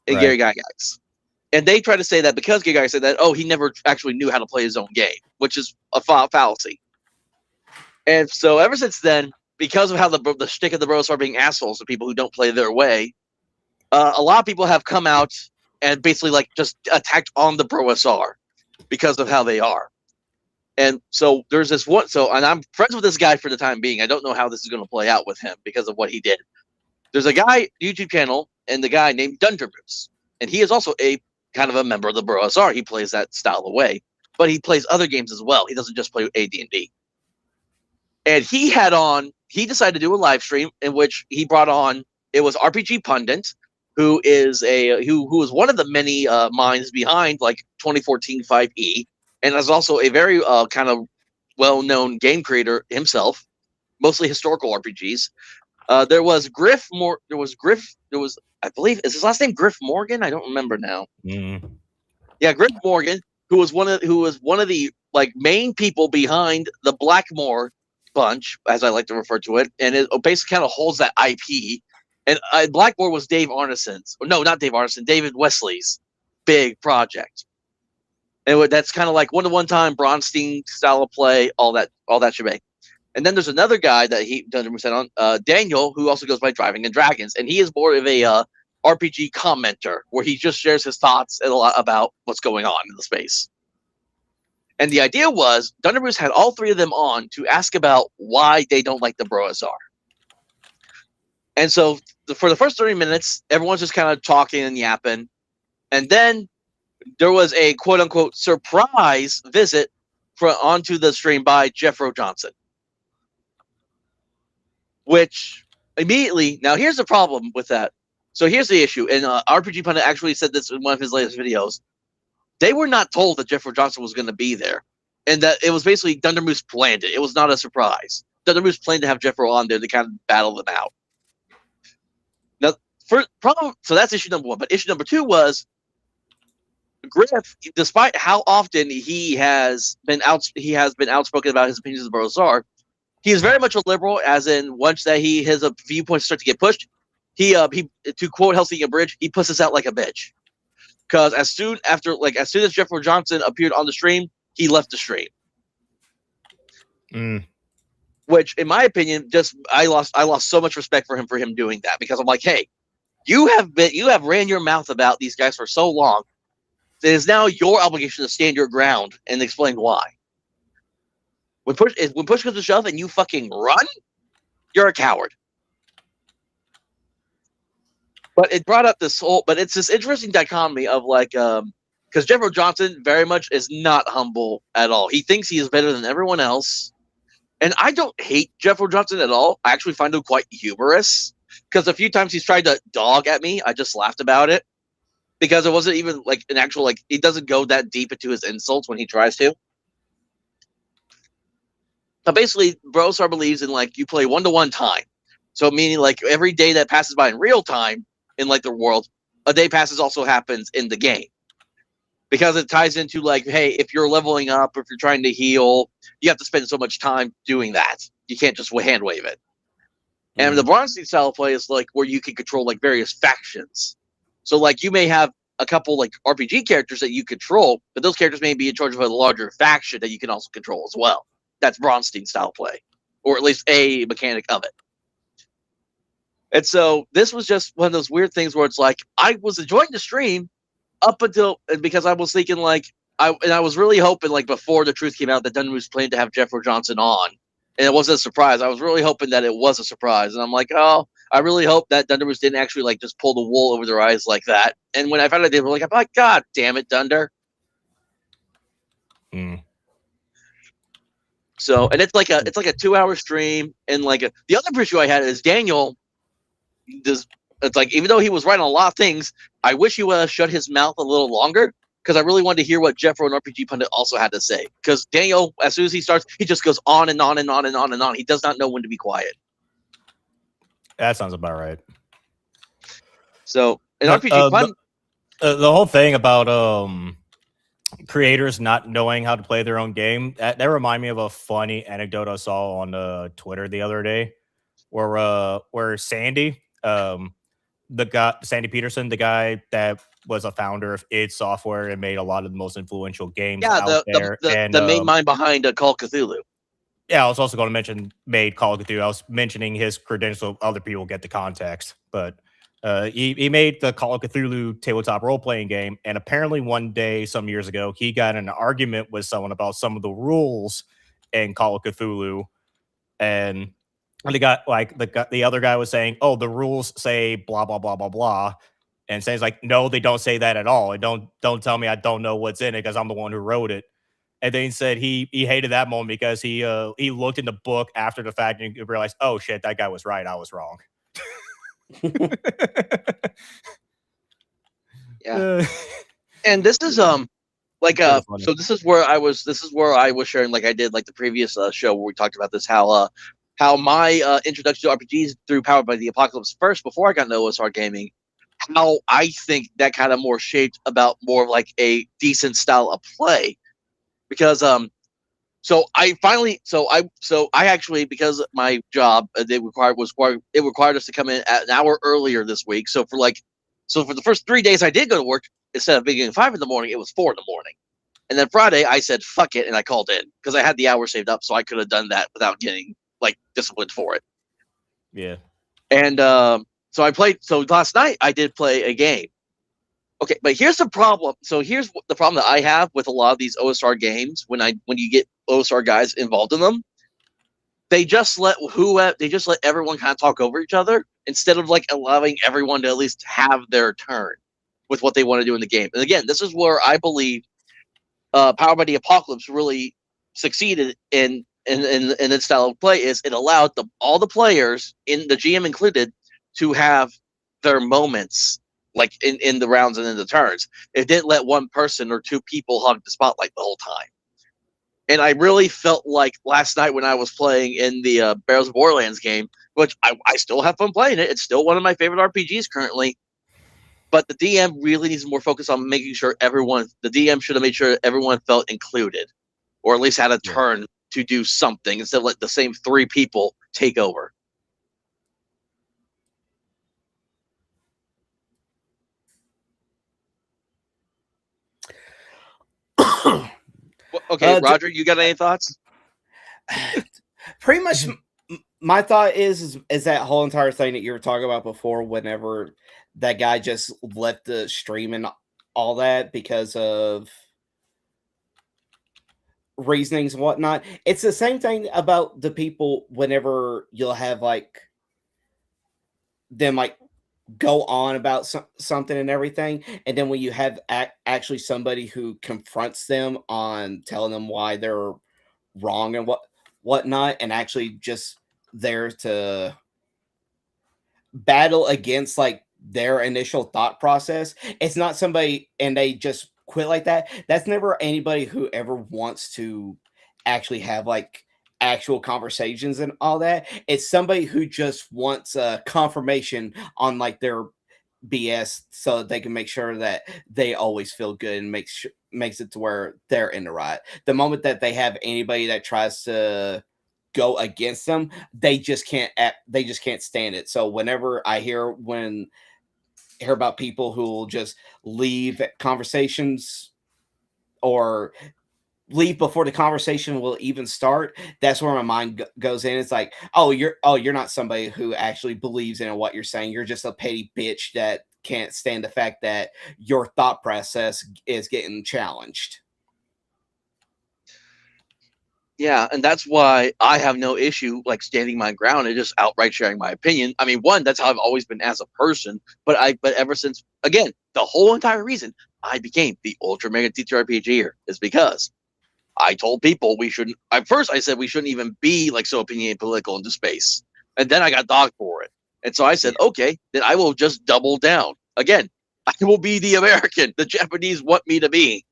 in Gary Gygax. And they try to say that because Gary Gygax said that, he never actually knew how to play his own game, which is a fallacy. And so ever since then, because of how the shtick of the Bros are being assholes to people who don't play their way, a lot of people have come out and basically just attacked on the Brosar because of how they are. And so there's this one. And I'm friends with this guy for the time being. I don't know how this is going to play out with him because of what he did. There's a guy YouTube channel and the guy named Dundermoose, and he is also a kind of a member of the Brosar. He plays that style of way, but he plays other games as well. He doesn't just play AD&D. And he decided to do a live stream in which he brought on, it was RPG Pundit, who is one of the many minds behind 2014 5e, and is also a very kind of well-known game creator himself, mostly historical RPGs. There was I believe, is his last name Griff Morgan? I don't remember now. Yeah, Griff Morgan, who was one of the main people behind the Blackmore bunch, as I like to refer to it, and it basically kind of holds that IP. And Blackmore was Dave Arneson's, no, not Dave Arneson, David Wesley's big project. And that's kind of like one-to-one-time Bronstein style of play, all that shebang. And then there's another guy that he done on, Daniel, who also goes by Driving and Dragons, and he is more of a RPG commenter, where he just shares his thoughts a lot about what's going on in the space. And the idea was Dundermoose had all three of them on to ask about why they don't like the Brosar. And so for the first 30 minutes, everyone's just kind of talking and yapping. And then there was a quote-unquote surprise visit onto the stream by Jeffro Johnson. Which immediately, now here's the problem with that. So here's the issue. And RPG Pundit actually said this in one of his latest videos. They were not told that Jeffro Johnson was going to be there. And that it was basically Dundermoose planned it. It was not a surprise. Dundermoose planned to have Jeffro on there to kind of battle them out. Now, so that's issue number one. But issue number two was Griff, despite how often he has been outspoken about his opinions of the Brosar, he is very much a liberal, as in once that his viewpoints start to get pushed, he to quote Helsinki Bridge, he pusses out like a bitch. Because as soon as Jeffro Johnson appeared on the stream, he left the stream. Which, in my opinion, I lost so much respect for him doing that, because I'm like, hey, you have ran your mouth about these guys for so long. It is now your obligation to stand your ground and explain why. When push comes to shove and you fucking run, you're a coward. But it brought up it's this interesting dichotomy of because Jeffro Johnson very much is not humble at all. He thinks he is better than everyone else. And I don't hate Jeffro Johnson at all. I actually find him quite humorous, because a few times he's tried to dog at me. I just laughed about it, because it wasn't even an actual, he doesn't go that deep into his insults when he tries to. But basically, Brosar believes in you play one-to-one time. So meaning every day that passes by in real time in the world, a day passes also happens in the game. Because it ties into hey, if you're leveling up or if you're trying to heal, you have to spend so much time doing that. You can't just hand wave it. And the Bronstein style of play is where you can control various factions. So like you may have a couple like RPG characters that you control, but those characters may be in charge of a larger faction that you can also control as well. That's Bronstein style play, or at least a mechanic of it. And so this was just one of those weird things where it's like I was enjoying the stream up until, because I was thinking like I was really hoping like before the truth came out that Dundermoose was planning to have Jeffro Johnson on, and it wasn't a surprise. I was really hoping that it was a surprise, and I'm like, oh, I really hope that Dundermoose didn't actually like just pull the wool over their eyes like that. And when I found out they were like, I'm like, God damn it, Dunder. So, and it's like a 2-hour stream, and like the other issue I had is Daniel. It's like, even though he was right on a lot of things, I wish he would have shut his mouth a little longer, because I really wanted to hear what Jeffro and RPG Pundit also had to say. Because Daniel, as soon as he starts, he just goes on and on and on and on and on. He does not know when to be quiet. That sounds about right. So, and RPG Pundit, the whole thing about creators not knowing how to play their own game, that reminded me of a funny anecdote I saw on Twitter the other day, where Sandy, Sandy Peterson, the guy that was a founder of id Software and made a lot of the most influential games out there, the main mind behind Call of Cthulhu. Yeah, I was also going to mention made Call of Cthulhu. I was mentioning his credentials so other people get the context, but he made the Call of Cthulhu tabletop role-playing game, and apparently one day, some years ago, he got in an argument with someone about some of the rules in Call of Cthulhu, and the other guy was saying, "Oh, the rules say blah blah blah blah blah," and Sam's like, "No, they don't say that at all. And don't tell me I don't know what's in it because I'm the one who wrote it." And then he said he hated that moment because he looked in the book after the fact and realized, "Oh shit, that guy was right. I was wrong." Yeah. And this is so this is where I was sharing, like I did like the previous show where we talked about this, how my introduction to RPGs through Powered by the Apocalypse first, before I got into OSR gaming, how I think that kind of more shaped about more of like a decent style of play. Because I actually, because my job it required us to come in at an hour earlier this week. So for the first 3 days I did go to work, instead of being 5 in the morning, it was 4 in the morning. And then Friday I said fuck it and I called in because I had the hour saved up, so I could have done that without getting like disciplined for it. Yeah. And so I played. So last night I did play a game. Okay, but here's the problem. So here's the problem that I have with a lot of these OSR games when you get OSR guys involved in them. They just let everyone kind of talk over each other instead of like allowing everyone to at least have their turn with what they want to do in the game. And again, this is where I believe Powered by the Apocalypse really succeeded in its style of play. Is it allowed all the players, in the GM included, to have their moments, like in the rounds and in the turns. It didn't let one person or two people hog the spotlight the whole time. And I really felt like last night when I was playing in the Barrels of Borderlands game, which I still have fun playing it. It's still one of my favorite RPGs currently. But the DM really needs more focus on making sure the DM should have made sure everyone felt included, or at least had a turn to do something instead of let the same 3 people take over. Okay, Roger, you got any thoughts? Pretty much, my thought is that whole entire thing that you were talking about before, whenever that guy just left the stream and all that because of reasonings and whatnot. It's the same thing about the people whenever you'll have like them like go on about something and everything, and then when you have actually somebody who confronts them on telling them why they're wrong and whatnot, and actually just there to battle against like their initial thought process. It's not somebody and they just quit like that. That's never anybody who ever wants to actually have like actual conversations and all that. It's somebody who just wants a confirmation on like their BS so that they can make sure that they always feel good and makes it to where they're in the right. The moment that they have anybody that tries to go against them, they just can't stand it. So whenever I hear when hear about people who will just leave conversations or leave before the conversation will even start, that's where my mind goes in. It's like, you're not somebody who actually believes in what you're saying. You're just a petty bitch that can't stand the fact that your thought process is getting challenged. Yeah, and that's why I have no issue like standing my ground and just outright sharing my opinion. I mean, one, that's how I've always been as a person, but ever since, again, the whole entire reason I became the Ultra Mega TTRPGer is because I told people we shouldn't. At first, I said we shouldn't even be like so opinionated political into space, and then I got dogged for it. And so I said, okay, then I will just double down. Again, I will be the American the Japanese want me to be.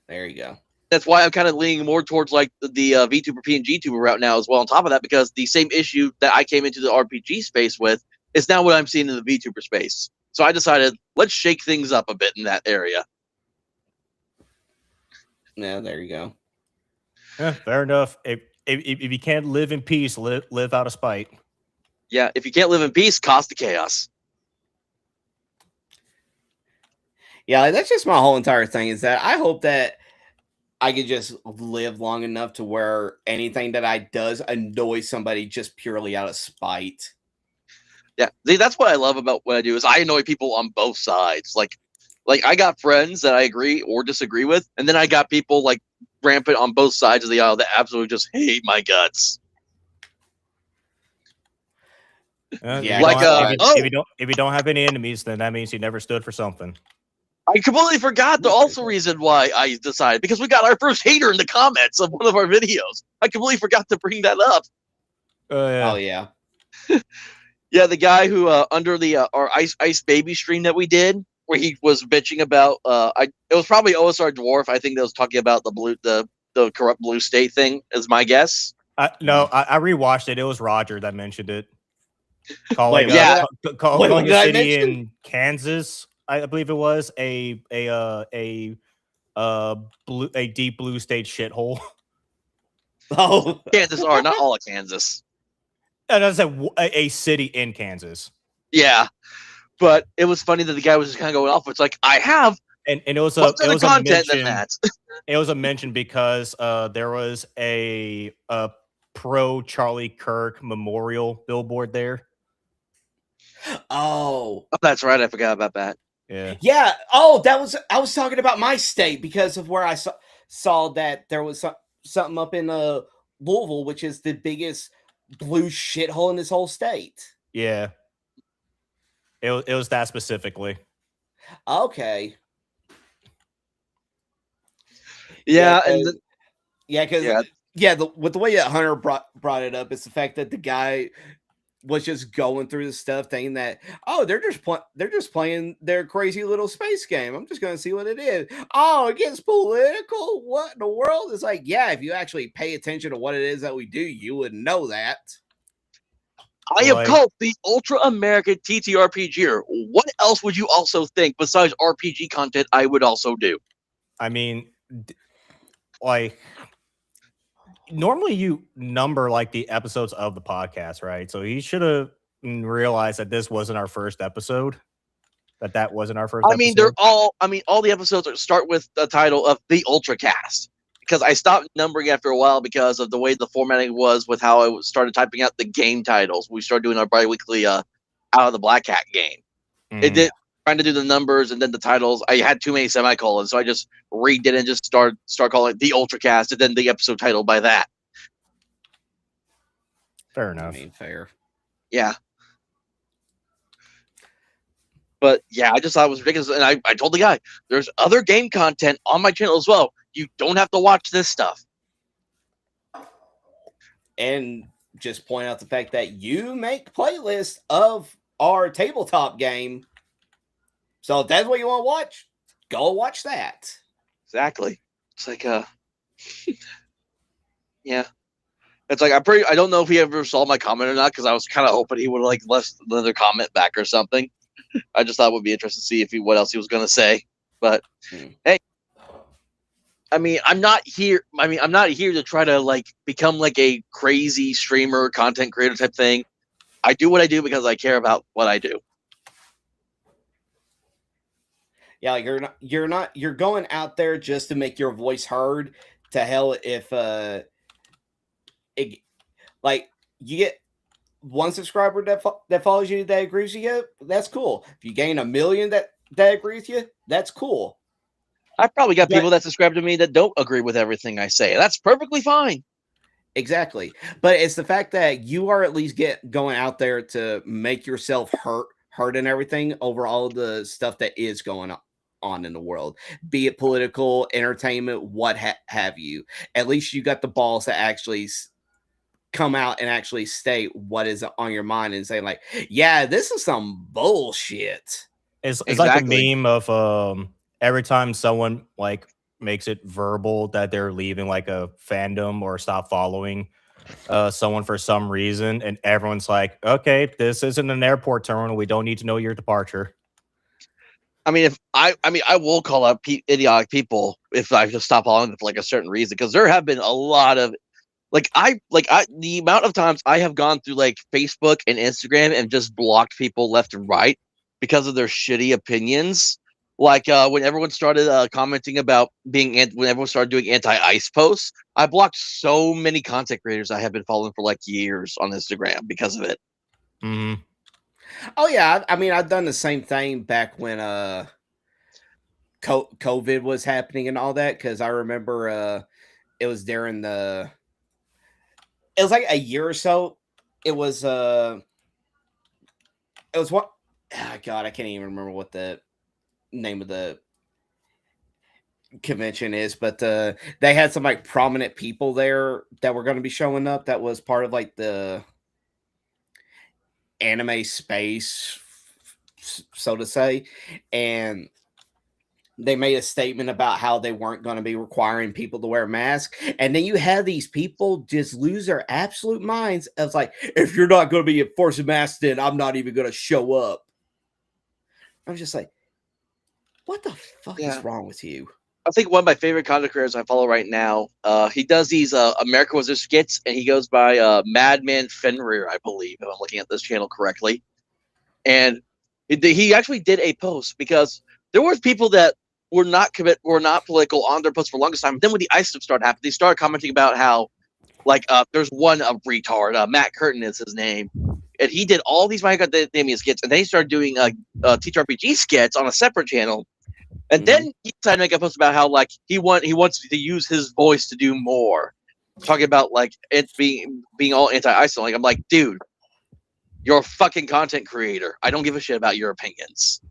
There you go. That's why I'm kind of leaning more towards like the VTuber PNG tuber route now as well. On top of that, because the same issue that I came into the RPG space with is now what I'm seeing in the VTuber space. So I decided let's shake things up a bit in that area. Yeah, there you go. Yeah, fair enough. If you can't live in peace, live out of spite. Yeah, if you can't live in peace, cause the chaos. Yeah, that's just my whole entire thing. Is that I hope that I could just live long enough to where anything that I does annoys somebody just purely out of spite. Yeah, see, that's what I love about what I do is I annoy people on both sides. Like I got friends that I agree or disagree with, and then I got people like rampant on both sides of the aisle that absolutely just hate my guts. Yeah, like if you don't have any enemies, then that means you never stood for something. I completely forgot the also reason why I decided, because we got our first hater in the comments of one of our videos. I completely forgot to bring that up. Yeah. Oh yeah. Yeah, the guy who under the our ice baby stream that we did, where he was bitching about it was probably OSR Dwarf, I think, that was talking about the corrupt blue state thing, is my guess. No, I rewatched it. It was Roger that mentioned it. Calling calling a city in Kansas, I believe it was a deep blue state shithole. Oh, Kansas are not all of Kansas. And I said a city in Kansas. Yeah, but it was funny that the guy was just kind of going off. It's like I have, and it was a content than that. It was a mention because there was a pro Charlie Kirk memorial billboard there. Oh, that's right. I forgot about that. Yeah. Oh, I was talking about my state because of where I saw that there was something up in Louisville, which is the biggest blue shithole in this whole state. Yeah. It was that specifically. Okay. Yeah, with the way that Hunter brought it up, it's the fact that the guy was just going through the stuff thinking that, oh, they're just playing their crazy little space game. I'm just going to see what it is. Oh, it gets political. What in the world? It's like, yeah, if you actually pay attention to what it is that we do, you would know that. I have called the Ultra American TTRPGer. What else would you also think besides RPG content I would also do? I mean, like, normally you number like the episodes of the podcast, right? So he should have realized that this wasn't our first episode. That wasn't our first. I mean, all the episodes start with the title of the Ultracast, because I stopped numbering after a while because of the way the formatting was with how I started typing out the game titles. We started doing our bi-weekly Out of the Black Hat game. It did trying to do the numbers and then the titles. I had too many semicolons, so I just redid it and just start calling it the Ultracast and then the episode title by that. Fair enough. I mean, fair. Yeah. But yeah, I just thought it was ridiculous. And I told the guy, there's other game content on my channel as well. You don't have to watch this stuff. And just point out the fact that you make playlists of our tabletop game. So if that's what you want to watch, go watch that. Exactly. It's like, yeah. It's like, I don't know if he ever saw my comment or not, because I was kind of hoping he would have like left another comment back or something. I just thought it would be interesting to see what else he was going to say. But hey, I mean, I'm not here to try to like become like a crazy streamer, content creator type thing. I do what I do because I care about what I do. Yeah, like you're going out there just to make your voice heard. To hell if like you get one subscriber that follows you that agrees with you, that's cool. If you gain 1 million that agree with you, that's cool. I've probably got But- people that subscribe to me that don't agree with everything I say. That's perfectly fine. Exactly. But it's the fact that you are at least going out there to make yourself heard and everything over all the stuff that is going on in the world, be it political, entertainment, what have you. At least you got the balls to actually come out and actually state what is on your mind and say like, yeah, this is some bullshit. It's Exactly. like a meme of every time someone like makes it verbal that they're leaving like a fandom or stop following someone for some reason, and everyone's like, okay, this isn't an airport terminal, we don't need to know your departure. I mean, I will call out idiotic people if I just stop following them for like a certain reason, because there have been a lot of the amount of times I have gone through like Facebook and Instagram and just blocked people left and right because of their shitty opinions. Like when everyone started commenting about when everyone started doing anti-ICE posts, I blocked so many content creators I have been following for like years on Instagram because of it. Mm-hmm. Oh yeah, I mean, I've done the same thing back when COVID was happening and all that, because I remember it was during it was like a year or so. It was what, oh God, I can't even remember what the name of the convention is, but they had some like prominent people there that were going to be showing up that was part of like the anime space, so to say, and they made a statement about how they weren't going to be requiring people to wear masks. And then you have these people just lose their absolute minds. It's like, if you're not going to be enforcing masks, then I'm not even going to show up. I'm just like, what the fuck is wrong with you? I think one of my favorite content creators I follow right now, he does these America Was There skits, and he goes by Madman Fenrir, I believe, if I'm looking at this channel correctly. And he actually did a post because there were people that were not political on their posts for the longest time. Then when the ICE stuff started happening, they started commenting about how, like, there's one retard, Matt Curtin is his name, and he did all these My God Damien skits, and then he started doing TTRPG skits on a separate channel. And then he decided to make a post about how like he wants to use his voice to do more, talking about like it being all anti-ISIL. Like I'm like, dude, you're a fucking content creator. I don't give a shit about your opinions.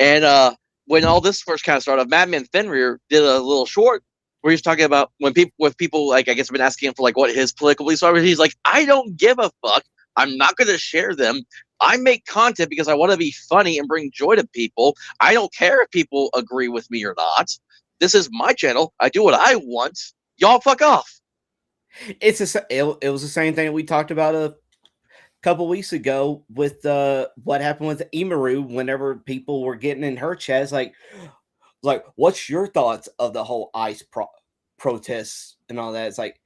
And when all this first kind of started, Madman Fenrir did a little short where he's talking about when people like I guess have been asking him for like what his political beliefs are. He's like, I don't give a fuck. I'm not going to share them. I make content because I want to be funny and bring joy to people. I don't care if people agree with me or not. This is my channel. I do what I want. Y'all fuck off. It was the same thing we talked about a couple weeks ago with what happened with Emaru. Whenever people were getting in her chat, like, what's your thoughts of the whole ICE protests and all that? It's like,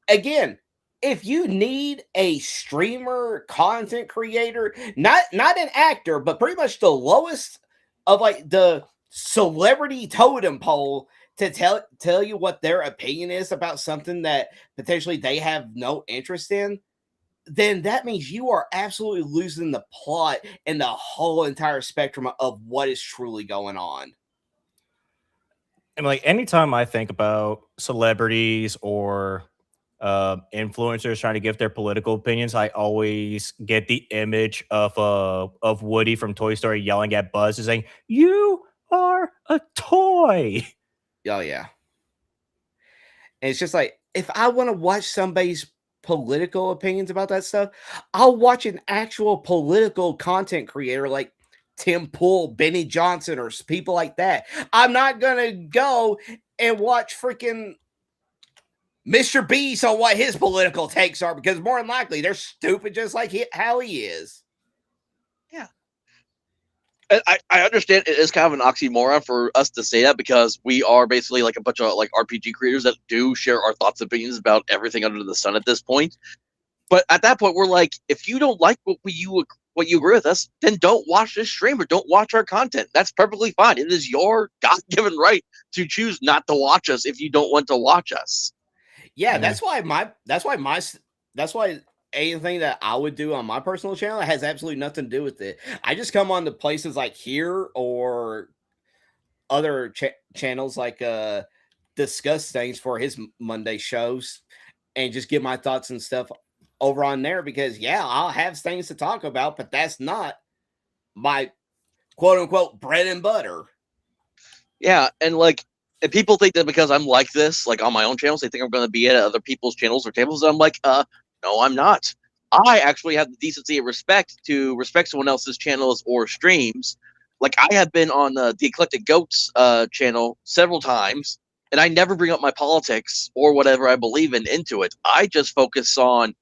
again, if you need a streamer, content creator, not an actor, but pretty much the lowest of like the celebrity totem pole to tell you what their opinion is about something that potentially they have no interest in, then that means you are absolutely losing the plot and the whole entire spectrum of what is truly going on. And like anytime I think about celebrities or influencers trying to give their political opinions, I always get the image of Woody from Toy Story yelling at Buzz and saying, "You are a toy." Oh yeah. And it's just like, if I want to watch somebody's political opinions about that stuff, I'll watch an actual political content creator like Tim Pool, Benny Johnson, or people like that. I'm not gonna go and watch freaking Mr. Beast on what his political takes are, because more than likely they're stupid just like how he is. Yeah. And I understand it is kind of an oxymoron for us to say that because we are basically like a bunch of like RPG creators that do share our thoughts and opinions about everything under the sun at this point. But at that point, we're like, if you don't like what what you agree with us, then don't watch this stream or don't watch our content. That's perfectly fine. It is your God-given right to choose not to watch us if you don't want to watch us. Yeah, that's why anything that I would do on my personal channel has absolutely nothing to do with it. I just come on to places like here or other channels like discuss things for his Monday shows and just give my thoughts and stuff over on there because I'll have things to talk about, but that's not my quote unquote bread and butter. Yeah, and like if people think that because I'm like this, like on my own channels, they think I'm going to be at other people's channels or tables. I'm like, no, I'm not. I actually have the decency and respect to respect someone else's channels or streams. Like I have been on the Eclectic Goats channel several times, and I never bring up my politics or whatever I believe in into it. I just focus on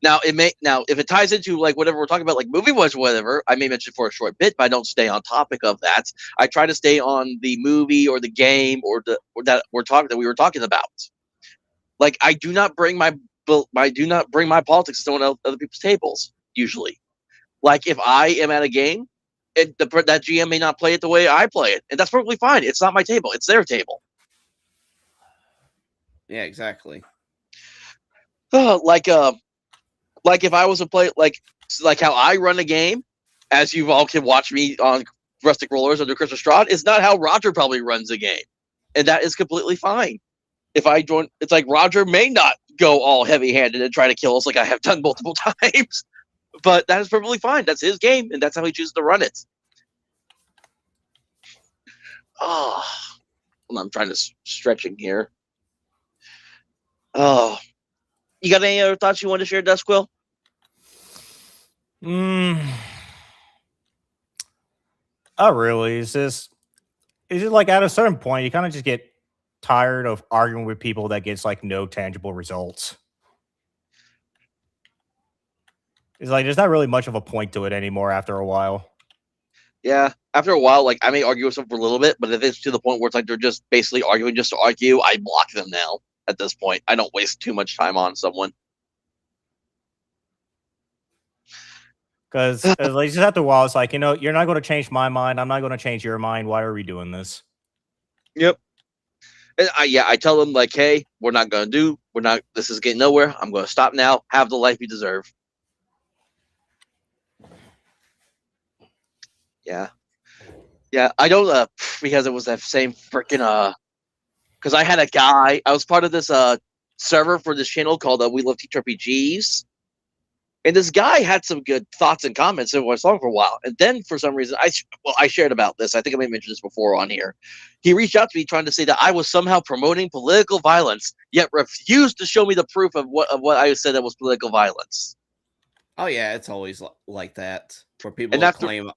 if it ties into like whatever we're talking about, like movie watch, whatever, I may mention for a short bit, but I don't stay on topic of that. I try to stay on the movie or the game or that we were talking about. Like I do not bring my politics to someone else, other people's tables usually. Like if I am at a game, that GM may not play it the way I play it, and that's perfectly fine. It's not my table; it's their table. Yeah, exactly. Like if I was to play like how I run a game, as you all can watch me on Rustic Rollers under Chris Strahd, is not how Roger probably runs a game, and that is completely fine. If I join, it's like Roger may not go all heavy-handed and try to kill us like I have done multiple times, but that is perfectly fine. That's his game, and that's how he chooses to run it. Oh, I'm trying to stretching here. Oh, you got any other thoughts you want to share, Dustquill? Not really. It's just like at a certain point, you kind of just get tired of arguing with people that gets like no tangible results. It's like there's not really much of a point to it anymore after a while. Yeah, after a while, like I may argue with someone for a little bit, but if it's to the point where it's like they're just basically arguing just to argue, I block them now. At this point, I don't waste too much time on someone. Because like just after a while, it's like, you're not going to change my mind. I'm not going to change your mind. Why are we doing this? Yep. And I tell them like, hey, this is getting nowhere. I'm going to stop now. Have the life you deserve. Yeah. Yeah, I don't, because it was that same freaking, because I had a guy, I was part of this server for this channel called We Love TTRPGs. And this guy had some good thoughts and comments and was talking for a while. And then for some reason, I shared about this. I think I may have mentioned this before on here. He reached out to me trying to say that I was somehow promoting political violence, yet refused to show me the proof of what I said that was political violence. Oh yeah, it's always like that for people to claim.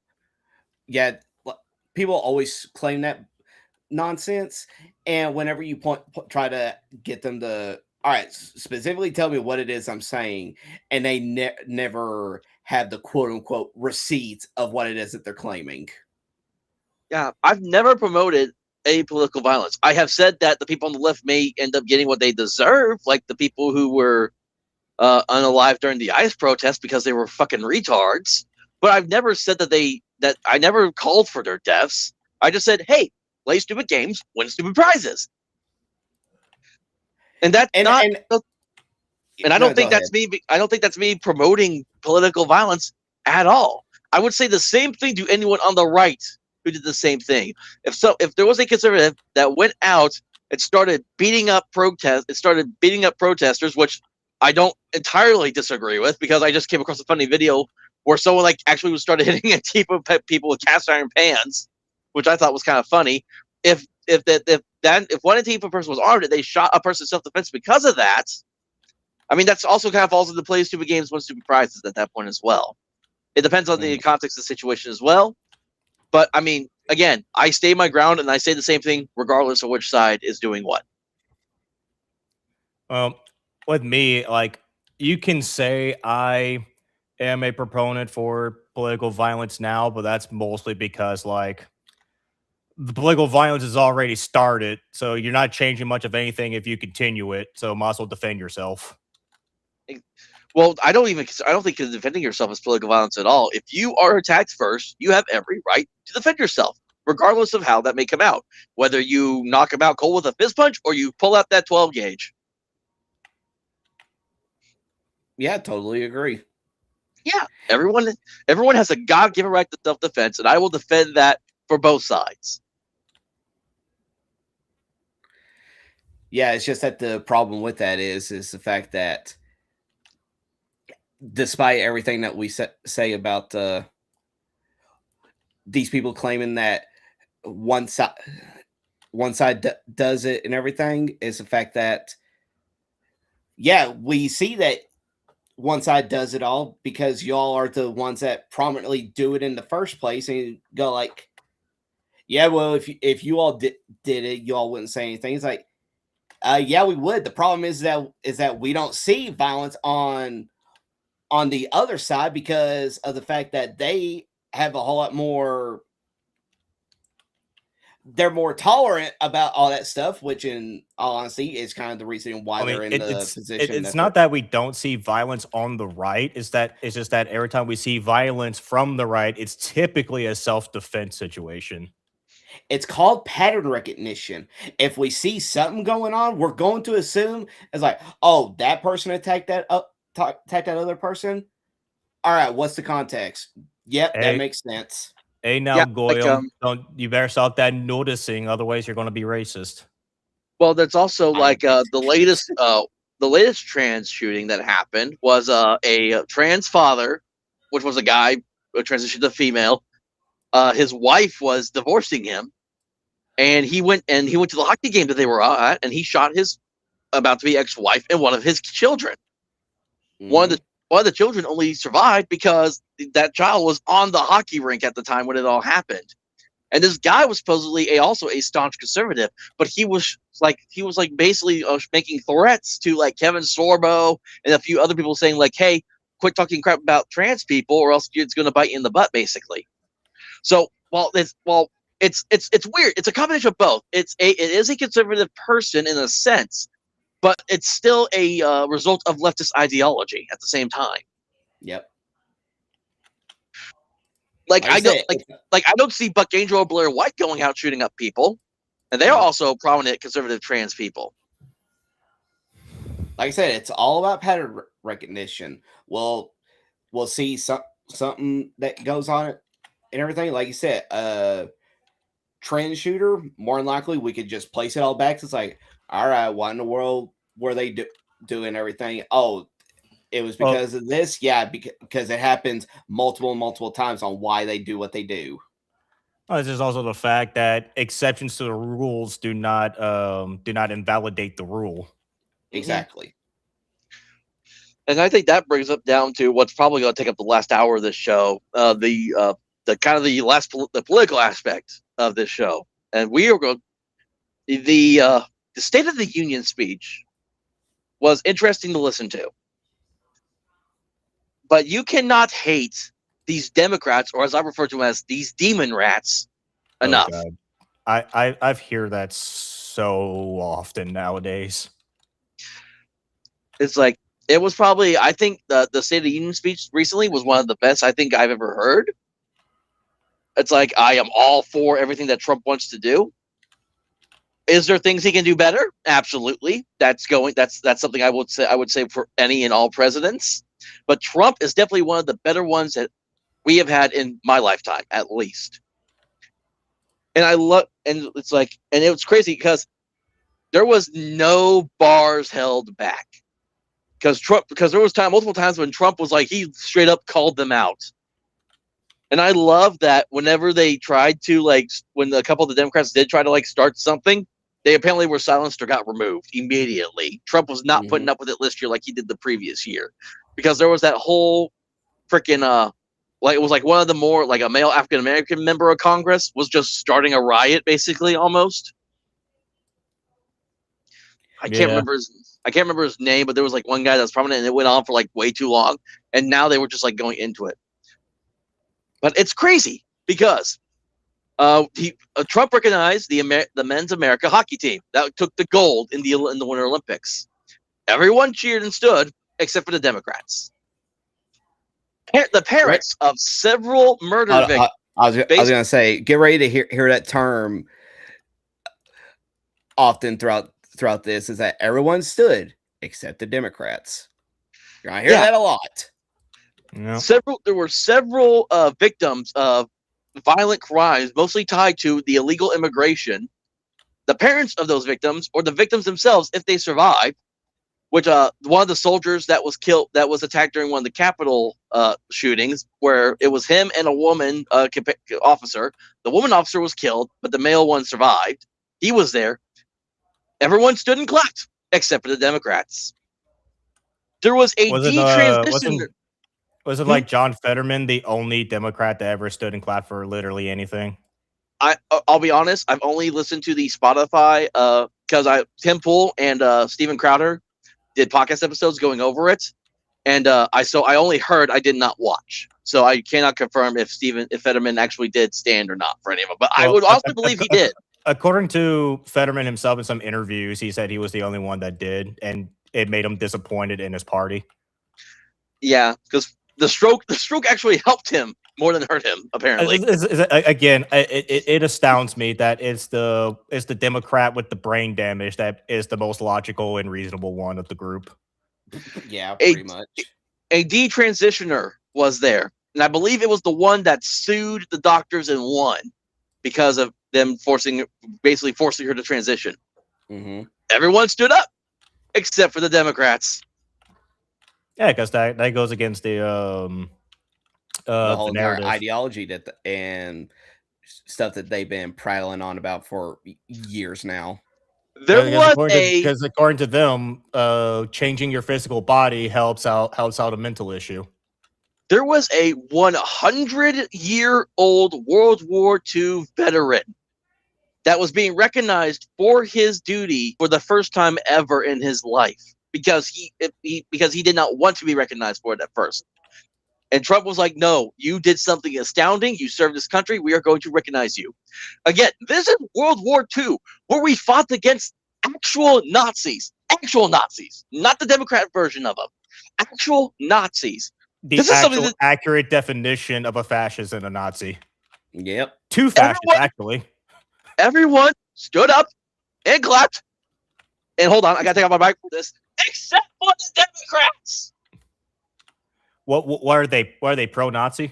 Yeah, people always claim that nonsense, and whenever you try to get them to all right, specifically tell me what it is I'm saying, and they never have the quote unquote receipts of what it is that they're claiming. Yeah, I've never promoted any political violence. I have said that the people on the left may end up getting what they deserve, like the people who were unalive during the ICE protest because they were fucking retards. But I've never said that I never called for their deaths. I just said, hey, play stupid games, win stupid prizes. And that's and I don't think that's me. I don't think that's me promoting political violence at all. I would say the same thing to anyone on the right who did the same thing. If there was a conservative that went out and started beating up protesters, which I don't entirely disagree with, because I just came across a funny video where someone like actually started hitting a team of people with cast iron pans, which I thought was kind of funny. If one Antifa person was armed and they shot a person in self-defense because of that, I mean, that's also kind of falls into play stupid games, win stupid prizes at that point as well. It depends on the context of the situation as well. But, I mean, again, I stay my ground and I say the same thing regardless of which side is doing what. Well, with me, like, you can say I am a proponent for political violence now, but that's mostly because, like, the political violence has already started, so you're not changing much of anything if you continue it, so might as well defend yourself. Well, I don't think defending yourself is political violence at all. If you are attacked first, you have every right to defend yourself, regardless of how that may come out. Whether you knock him out cold with a fist punch or you pull out that 12 gauge. Yeah, totally agree. Yeah, everyone has a God-given right to self-defense, and I will defend that for both sides. Yeah, it's just that the problem with that is the fact that despite everything that we say about these people claiming that one side does it and everything, is the fact that we see that one side does it all because y'all are the ones that prominently do it in the first place, and you go like, yeah, well, if you all did it, you all wouldn't say anything. It's like, yeah, we would. The problem is that we don't see violence on the other side because of the fact that they have a whole lot more. They're more tolerant about all that stuff, which, in all honesty, is kind of the reason why they're in the position. It's not that we don't see violence on the right. It's just that every time we see violence from the right, it's typically a self-defense situation. It's called pattern recognition. If we see something going on, we're going to assume it's like, oh, that person attacked that other person. All right, what's the context? Yep, that makes sense. Hey, now, Goyam, you better start that noticing, otherwise you're going to be racist. Well, there's also the latest trans shooting that happened was a trans father, which was a guy who transitioned to female. His wife was divorcing him, and he went to the hockey game that they were at, and he shot his about to be ex-wife and one of his children. Mm-hmm. One of the children only survived because that child was on the hockey rink at the time when it all happened. And this guy was supposedly also a staunch conservative, but he was basically making threats to like Kevin Sorbo and a few other people, saying like, "Hey, quit talking crap about trans people, or else it's going to bite you in the butt," basically. So it's weird. It's a combination of both. It is a conservative person in a sense, but it's still a result of leftist ideology at the same time. Yep. I don't see Buck Angel or Blair White going out shooting up people, and they are also prominent conservative trans people. Like I said, it's all about pattern recognition. We'll see something that goes on it and everything. Like you said, trans shooter, more than likely we could just place it all back. It's like, all right, what in the world were they doing everything? Oh, it was because of this. Yeah, because it happens multiple times on why they do what they do. This is also the fact that exceptions to the rules do not invalidate the rule. Exactly. And I think that brings up down to what's probably going to take up the last hour of this show, the political aspect of this show. And we are going the State of the Union speech was interesting to listen to. But you cannot hate these Democrats, or as I refer to them as these demon rats, enough. I've heard that so often nowadays. It's like, it was probably, I think the State of the Union speech recently was one of the best I think I've ever heard. It's like, I am all for everything that Trump wants to do. Is there things he can do better? Absolutely. That's something I would say for any and all presidents. But Trump is definitely one of the better ones that we have had in my lifetime, at least. And it's crazy because there was no bars held back. Because there was multiple times when Trump was like, he straight up called them out. And I love that whenever they tried to, when a couple of the Democrats did try to start something, they apparently were silenced or got removed immediately. Trump was not putting up with it this year like he did the previous year, because there was that whole freaking it was like one of the more a male African American member of Congress was just starting a riot, basically, almost. I can't remember his name, but there was one guy that's prominent, and it went on for way too long, and now they were just going into it. But it's crazy because Trump recognized the men's America hockey team that took the gold in the Winter Olympics. Everyone cheered and stood, except for the Democrats. The parents of several murder victims. I was going to say, get ready to hear that term often throughout this, is that everyone stood except the Democrats. You're going to hear that a lot. Yeah. There were several victims of violent crimes, mostly tied to the illegal immigration. The parents of those victims, or the victims themselves, if they survived, which one of the soldiers that was killed, that was attacked during one of the Capitol shootings, where it was him and a woman officer. The woman officer was killed, but the male one survived. He was there. Everyone stood and clapped, except for the Democrats. There was a detransition. Was it like John Fetterman, the only Democrat that ever stood and clapped for literally anything? I'll be honest. I've only listened to the Spotify because Tim Pool and Steven Crowder did podcast episodes going over it, and I only heard. I did not watch, so I cannot confirm if Fetterman actually did stand or not for any of them. But I would also believe he did. According to Fetterman himself in some interviews, he said he was the only one that did, and it made him disappointed in his party. Yeah, because the stroke actually helped him more than hurt him. Apparently, again, it astounds me that it's the Democrat with the brain damage that is the most logical and reasonable one of the group. Yeah, pretty much. A detransitioner was there, and I believe it was the one that sued the doctors and won because of them basically forcing her to transition. Mm-hmm. Everyone stood up except for the Democrats. Yeah, because that goes against the whole entire ideology and stuff that they've been prattling on about for years now. Because according to them, changing your physical body helps out a mental issue. There was a 100-year-old World War II veteran that was being recognized for his duty for the first time ever in his life because he did not want to be recognized for it at first. And Trump was like, no, you did something astounding. You served this country. We are going to recognize you. Again, this is World War II, where we fought against actual Nazis, not the Democrat version of them, actual Nazis. This is accurate definition of a fascist and a Nazi. Yep. Two fascists, actually. Everyone stood up and clapped. And hold on, I got to take off my mic for this. Except for the Democrats. What are they? What are they, pro-Nazi?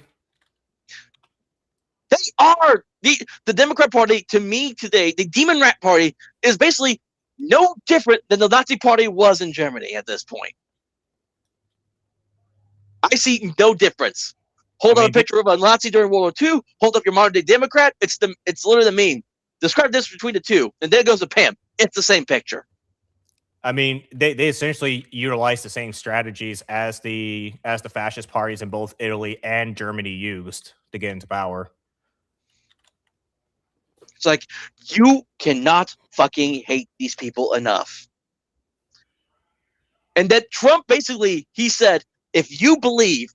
They are. The Democrat Party, to me today, the Demon Rat Party, is basically no different than the Nazi Party was in Germany at this point. I see no difference. Hold up a picture of a Nazi during World War II. Hold up your modern day Democrat. It's literally the meme. Describe this between the two, and then it goes to Pam. It's the same picture. I mean, they essentially utilize the same strategies as the fascist parties in both Italy and Germany used to get into power. It's like, you cannot fucking hate these people enough. And that Trump basically, he said, if you believe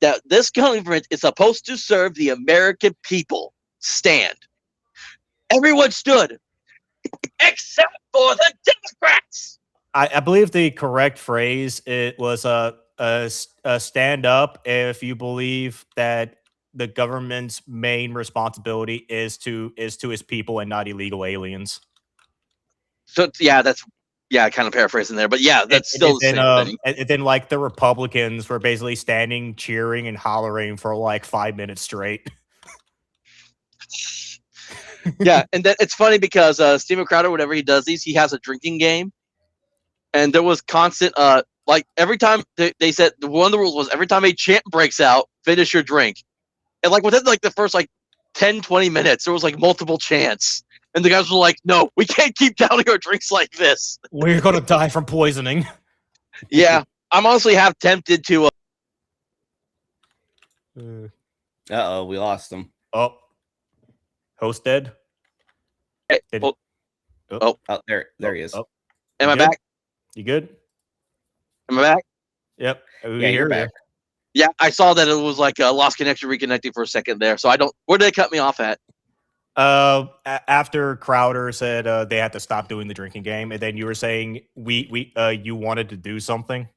that this government is supposed to serve the American people, stand. Everyone stood, except for the Democrats. I believe the correct phrase it was stand up if you believe that the government's main responsibility is to its people and not illegal aliens. So kind of paraphrasing there, but yeah, that's still the same thing. And then like the Republicans were basically standing, cheering, and hollering for like 5 minutes straight. Yeah, and then it's funny because Steven Crowder, whenever he does these, he has a drinking game. And there was constant, like every time they said one of the rules was every time a chant breaks out, finish your drink. And like within like the first like 10, 20 minutes, there was like multiple chants. And the guys were like, no, we can't keep downing our drinks like this. We're going to die from poisoning. Yeah, I'm honestly half tempted to. Uh-oh, we lost him. Oh. Host dead? Hey, oh, there he is. Oh. Am I back? You good? Am I back? Yep. Yeah, you're back. Yeah, I saw that it was like a lost connection, reconnecting for a second there. So where did they cut me off at? After Crowder said they had to stop doing the drinking game, and then you were saying you wanted to do something.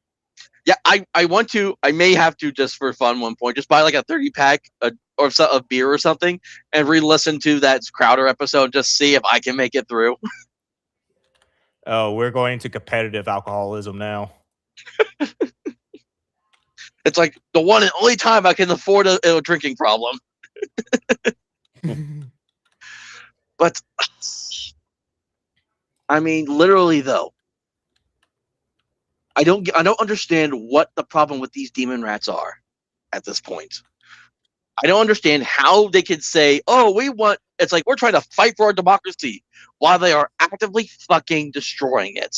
Yeah, I want to. I may have to just for fun one point, just buy like a 30-pack of beer or something, and re-listen to that Crowder episode, just see if I can make it through. Oh, we're going to competitive alcoholism now. It's like the one and only time I can afford a drinking problem. But I mean, literally though, I don't understand what the problem with these demon rats are at this point. I don't understand how they could say, "Oh, we want." It's like we're trying to fight for our democracy while they are actively fucking destroying it.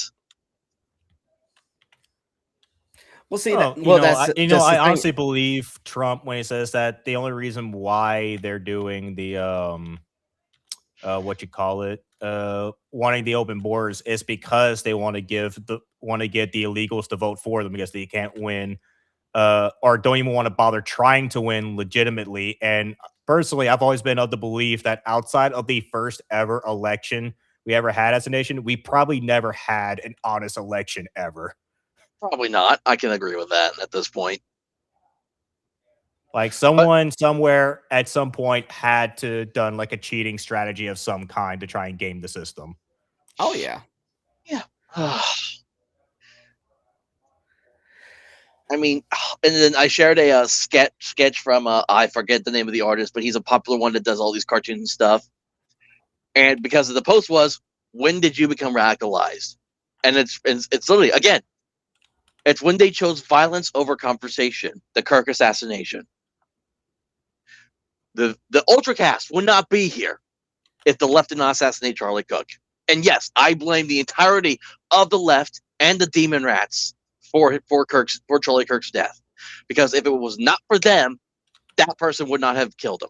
We'll see Oh, that. Well, that's I just the thing. honestly believe Trump when he says that the only reason why they're doing the what you call it, wanting the open borders is because they want to get the illegals to vote for them because they can't win, or don't even want to bother trying to win legitimately. And personally, I've always been of the belief that outside of the first ever election we ever had as a nation, we probably never had an honest election ever. Probably not. I can agree with that at this point. Like someone somewhere at some point had to done like a cheating strategy of some kind to try and game the system. Oh yeah. Yeah. I mean, and then I shared a sketch from I forget the name of the artist, but he's a popular one that does all these cartoons and stuff. And because of the post was, when did you become radicalized? And it's literally, again, it's when they chose violence over conversation, the Kirk assassination. The Ultracast would not be here if the left did not assassinate Charlie Cook. And yes, I blame the entirety of the left and the demon rats for Charlie Kirk's death, because if it was not for them, that person would not have killed him.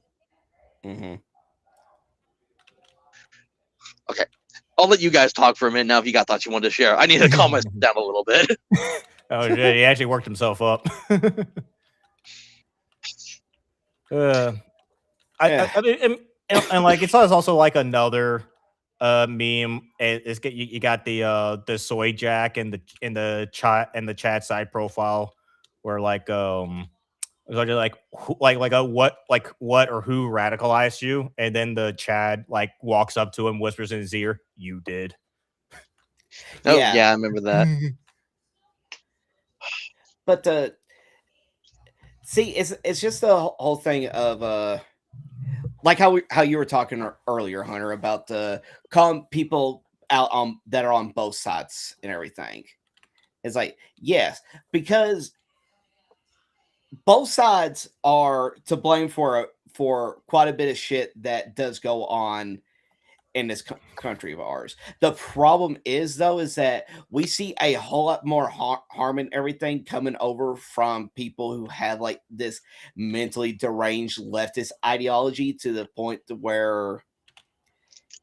Mm-hmm. Okay, I'll let you guys talk for a minute now. If you got thoughts you wanted to share, I need to calm myself down a little bit. Oh shit, he actually worked himself up. I mean, and like it's also like another meme. You got the soy jack in the chat side profile where like what or who radicalized you, and then the Chad like walks up to him, whispers in his ear, "You did." Oh yeah, I remember that. But see, it's just the whole thing of like how you were talking earlier, Hunter, about calling people out on that are on both sides and everything. It's like, yes, because both sides are to blame for quite a bit of shit that does go on in this country of ours. The problem is though is that we see a whole lot more harm and everything coming over from people who have like this mentally deranged leftist ideology, to the point to where,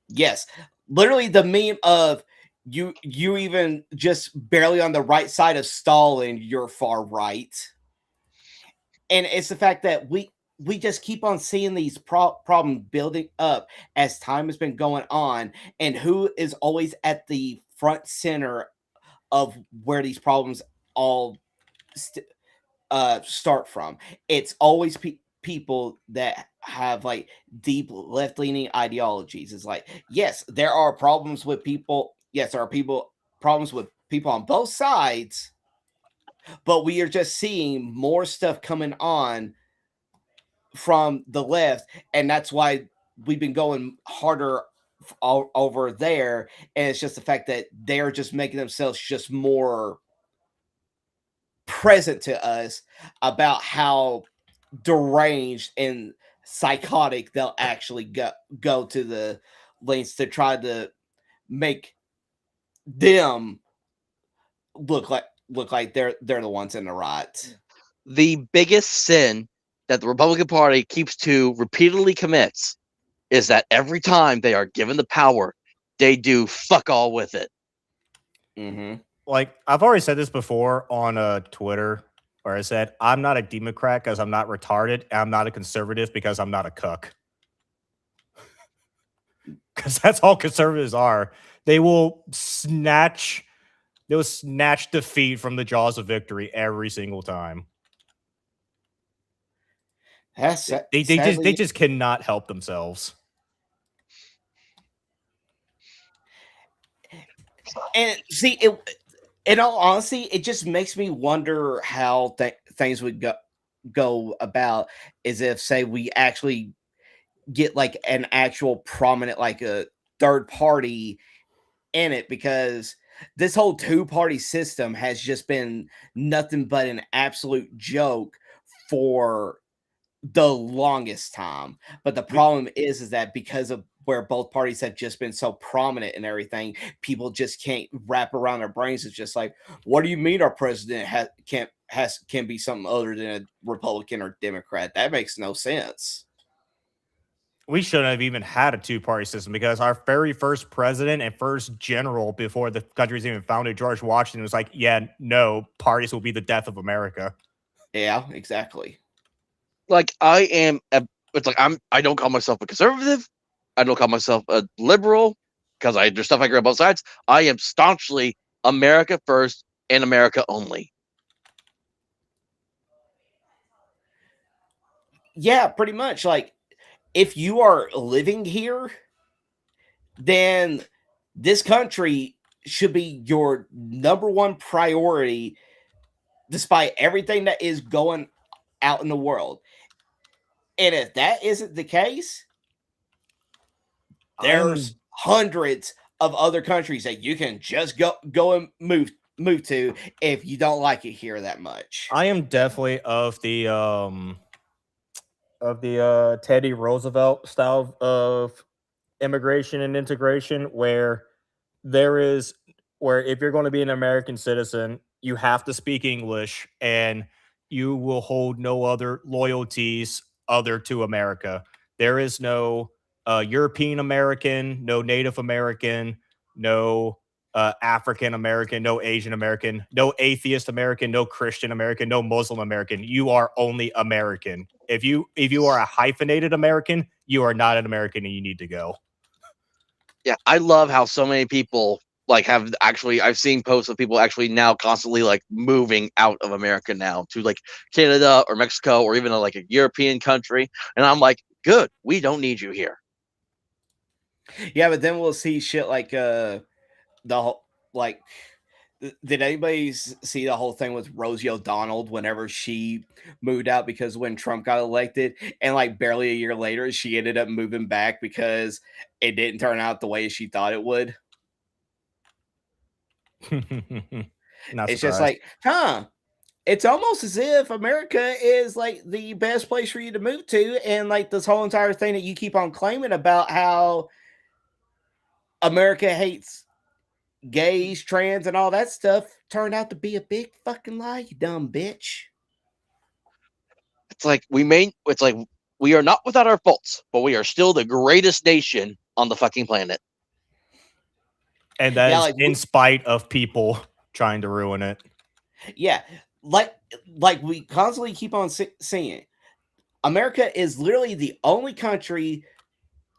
yes, literally the meme of you even just barely on the right side of Stalin, you're far right. And it's the fact that we just keep on seeing these problems building up as time has been going on, and who is always at the front center of where these problems all start from. It's always people that have like deep left-leaning ideologies. It's like, yes, there are problems with people. Yes, there are problems with people on both sides, but we are just seeing more stuff coming on from the left, and that's why we've been going harder over there. And it's just the fact that they're just making themselves just more present to us about how deranged and psychotic they'll actually go to the lengths to try to make them look like they're the ones in the right. The biggest sin that the Republican Party keeps to repeatedly commits is that every time they are given the power, they do fuck all with it. Mm-hmm. Like I've already said this before on Twitter, where I said I'm not a Democrat because I'm not retarded, and I'm not a conservative because I'm not a cuck. Because that's all conservatives are. They will snatch They'll snatch defeat from the jaws of victory every single time. That's They sadly, just cannot help themselves. and see it. In all honesty, it just makes me wonder how things would go about is if, say, we actually get like an actual prominent, like a third party in it, because this whole two-party system has just been nothing but an absolute joke for the longest time. But the problem is that because of where both parties have just been so prominent and everything, people just can't wrap around their brains. It's just like, what do you mean our president can be something other than a Republican or Democrat? That makes no sense. We shouldn't have even had a two-party system, because our very first president and first general before the country was even founded, George Washington, was like, yeah, no, parties will be the death of America. Yeah, exactly. Like, it's like I don't call myself a conservative. I don't call myself a liberal, because there's stuff I agree on both sides. I am staunchly America first and America only. Yeah, pretty much. Like, if you are living here, then this country should be your number one priority, despite everything that is going out in the world. And if that isn't the case, there's hundreds of other countries that you can just go and move to if you don't like it here that much. I am definitely of the Teddy Roosevelt style of immigration and integration, where if you're going to be an American citizen, you have to speak English, and you will hold no other loyalties other to America. There is no European American, no Native American, no African American, no Asian American, no atheist American, no Christian American, no Muslim American. You are only American. If you are a hyphenated American, you are not an American, and you need to go. Yeah, I love how so many people like have actually. I've seen posts of people actually now constantly like moving out of America now to like Canada or Mexico or even like a European country, and I'm like, good, we don't need you here. Yeah, but then we'll see shit like the whole, like, did anybody see the whole thing with Rosie O'Donnell whenever she moved out because when Trump got elected, and like barely a year later she ended up moving back because it didn't turn out the way she thought it would? It's just like, it's almost as if America is like the best place for you to move to, and like this whole entire thing that you keep on claiming about how America hates gays, trans, and all that stuff turned out to be a big fucking lie, you dumb bitch. It's like we are not without our faults, but we are still the greatest nation on the fucking planet. And that is like, in spite of people trying to ruin it. Yeah, like we constantly keep on saying, America is literally the only country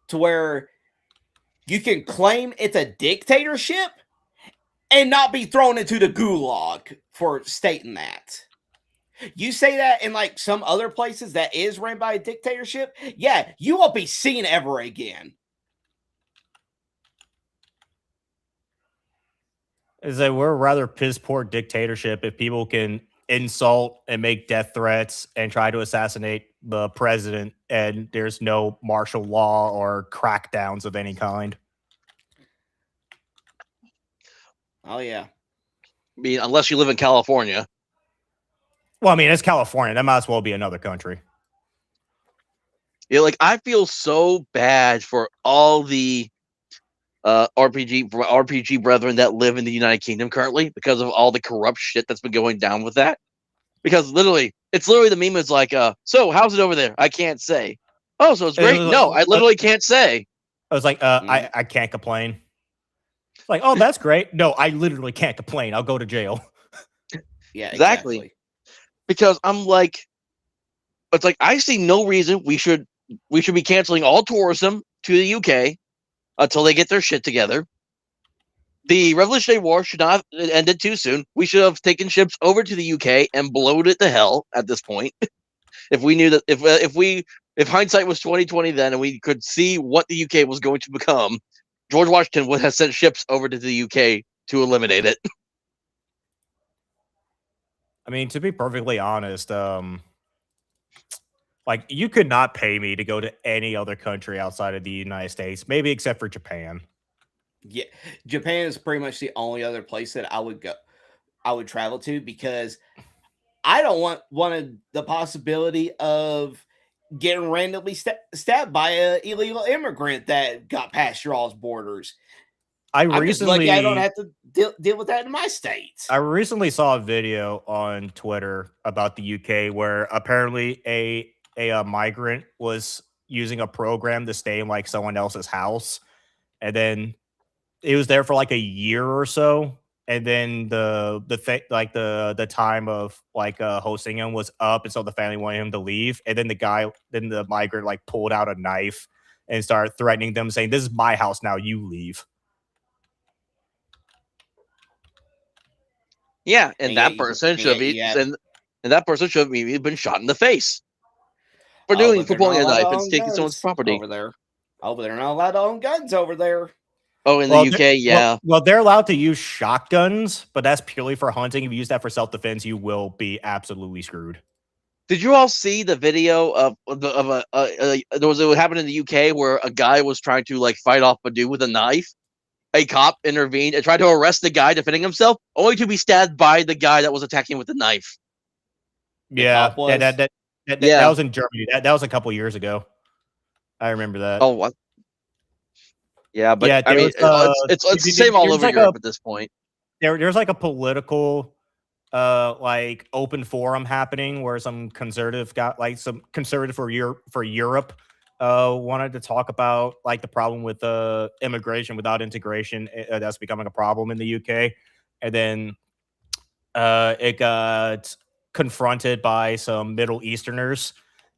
to where you can claim it's a dictatorship and not be thrown into the gulag for stating that. You say that in like some other places that is ran by a dictatorship, yeah, you won't be seen ever again. Is that we're a rather piss poor dictatorship if people can insult and make death threats and try to assassinate the president, and there's no martial law or crackdowns of any kind. Oh yeah. I mean, unless you live in California. Well, I mean, it's California. That might as well be another country. Yeah, like I feel so bad for all the RPG brethren that live in the United Kingdom currently because of all the corrupt shit that's been going down with that. Because it's literally the meme is like, so how's it over there? I can't say. Oh, so it's great. No, I literally can't say. I was like, I can't complain. It's like, oh, that's great. No, I literally can't complain. I'll go to jail. Yeah, exactly. Because I'm like, it's like I see no reason we should be canceling all tourism to the UK until they get their shit together. the Revolutionary War should not have ended too soon. We should have taken ships over to the UK and blown it to hell at this point. If we knew that, if hindsight was 2020 then, and we could see what the UK was going to become, George Washington would have sent ships over to the UK to eliminate it. I mean, to be perfectly honest, like you could not pay me to go to any other country outside of the United States, maybe except for Japan. Yeah, Japan is pretty much the only other place that I would travel to, because I don't want the possibility of getting randomly stabbed by an illegal immigrant that got past y'all's borders. I'm just lucky I don't have to deal with that in my state. I recently saw a video on Twitter about the UK where apparently a migrant was using a program to stay in like someone else's house, and then it was there for like a year or so, and then the time of like hosting him was up, and so the family wanted him to leave, and then the migrant like pulled out a knife and started threatening them, saying, "This is my house now, you leave." Yeah, and that person should be and that person should have maybe been shot in the face for pulling a knife and taking someone's property over there. Oh, but they're not allowed to own guns over there. Oh, in the UK, yeah. Well, they're allowed to use shotguns, but that's purely for hunting. If you use that for self-defense, you will be absolutely screwed. Did you all see the video of what happened in the UK where a guy was trying to like fight off a dude with a knife? A cop intervened and tried to arrest the guy defending himself, only to be stabbed by the guy that was attacking with the knife. Yeah, that was in Germany. That was a couple years ago. I remember that. Oh, what? Yeah, but yeah, I mean, it's the same all over Europe at this point. There's like a political, like open forum happening where some conservative for Europe, wanted to talk about like the problem with immigration without integration that's becoming a problem in the UK, and then it got confronted by some Middle Easterners.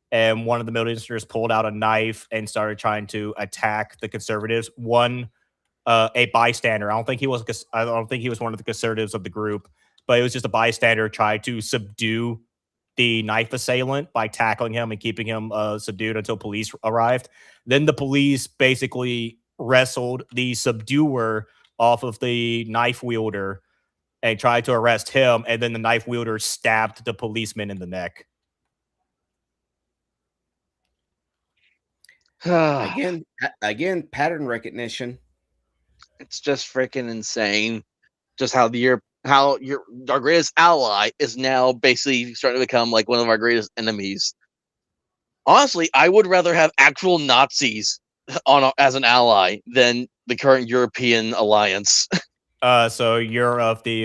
And one of the Middle Easterners pulled out a knife and started trying to attack the conservatives. A bystander. I don't think he was one of the conservatives of the group, but it was just a bystander tried to subdue the knife assailant by tackling him and keeping him subdued until police arrived. Then the police basically wrestled the subduer off of the knife wielder and tried to arrest him. And then the knife wielder stabbed the policeman in the neck. Again, pattern recognition. It's just freaking insane. Just how our greatest ally is now basically starting to become like one of our greatest enemies. Honestly, I would rather have actual Nazis as an ally than the current European alliance. So you're of the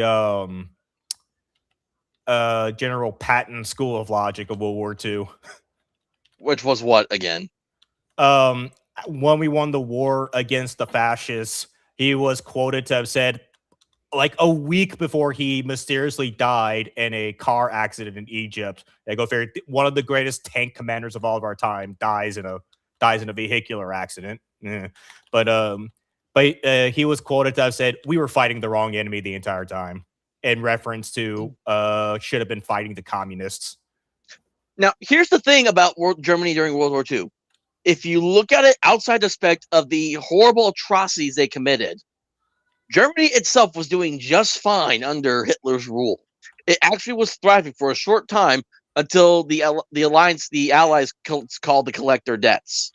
General Patton School of Logic of World War II. Which was what again? When we won the war against the fascists, he was quoted to have said, like a week before he mysteriously died in a car accident in Egypt. One of the greatest tank commanders of all of our time dies in a vehicular accident. But he was quoted to have said, "We were fighting the wrong enemy the entire time," in reference to should have been fighting the communists. Now, here's the thing about Germany during World War II. If you look at it outside the spect of the horrible atrocities they committed, Germany itself was doing just fine under Hitler's rule. It actually was thriving for a short time until the Allies called to collect their debts.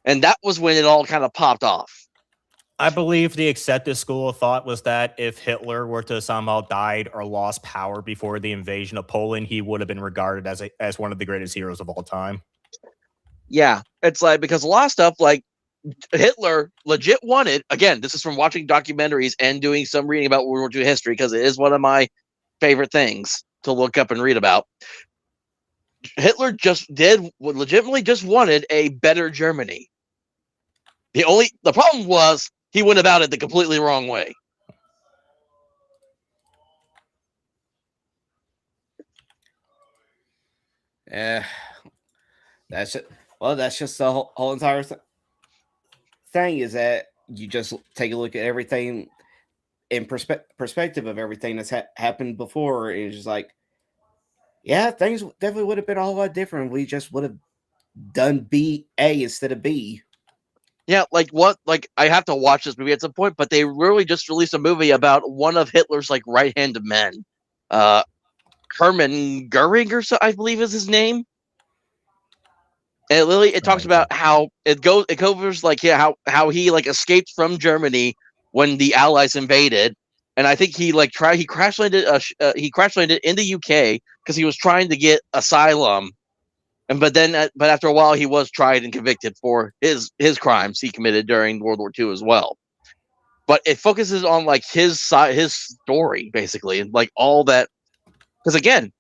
And that was when it all kind of popped off. I believe the accepted school of thought was that if Hitler were to somehow died or lost power before the invasion of Poland, he would have been regarded as one of the greatest heroes of all time. Yeah, it's like, because a lot of stuff like Hitler legit wanted, again, this is from watching documentaries and doing some reading about World War II history, because it is one of my favorite things to look up and read about. Hitler legitimately just wanted a better Germany. The problem was he went about it the completely wrong way. That's it. Well, that's just the whole entire thing is that you just take a look at everything in perspective of everything that's happened before, it's just like, yeah, things definitely would have been a whole lot different. We just would have done A instead of B. Yeah, like what? Like I have to watch this movie at some point, but they really just released a movie about one of Hitler's like right-hand men, Hermann Goering, or so I believe is his name. And it talks about how it covers like how he like escaped from Germany when the Allies invaded, and I think he crash landed in the UK because he was trying to get asylum. But after a while, he was tried and convicted for his crimes he committed during World War II as well. But it focuses on like his story basically, and like all that. Because again,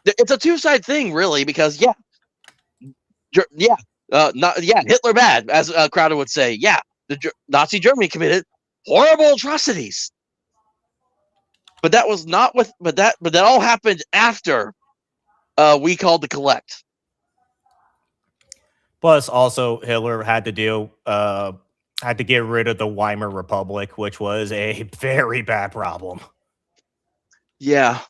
it's a two-side thing, really. Because Hitler bad, as Crowder would say. Yeah, Nazi Germany committed horrible atrocities. But that was not with. But that all happened after we called to collect. Plus, also Hitler had to get rid of the Weimar Republic, which was a very bad problem. Yeah.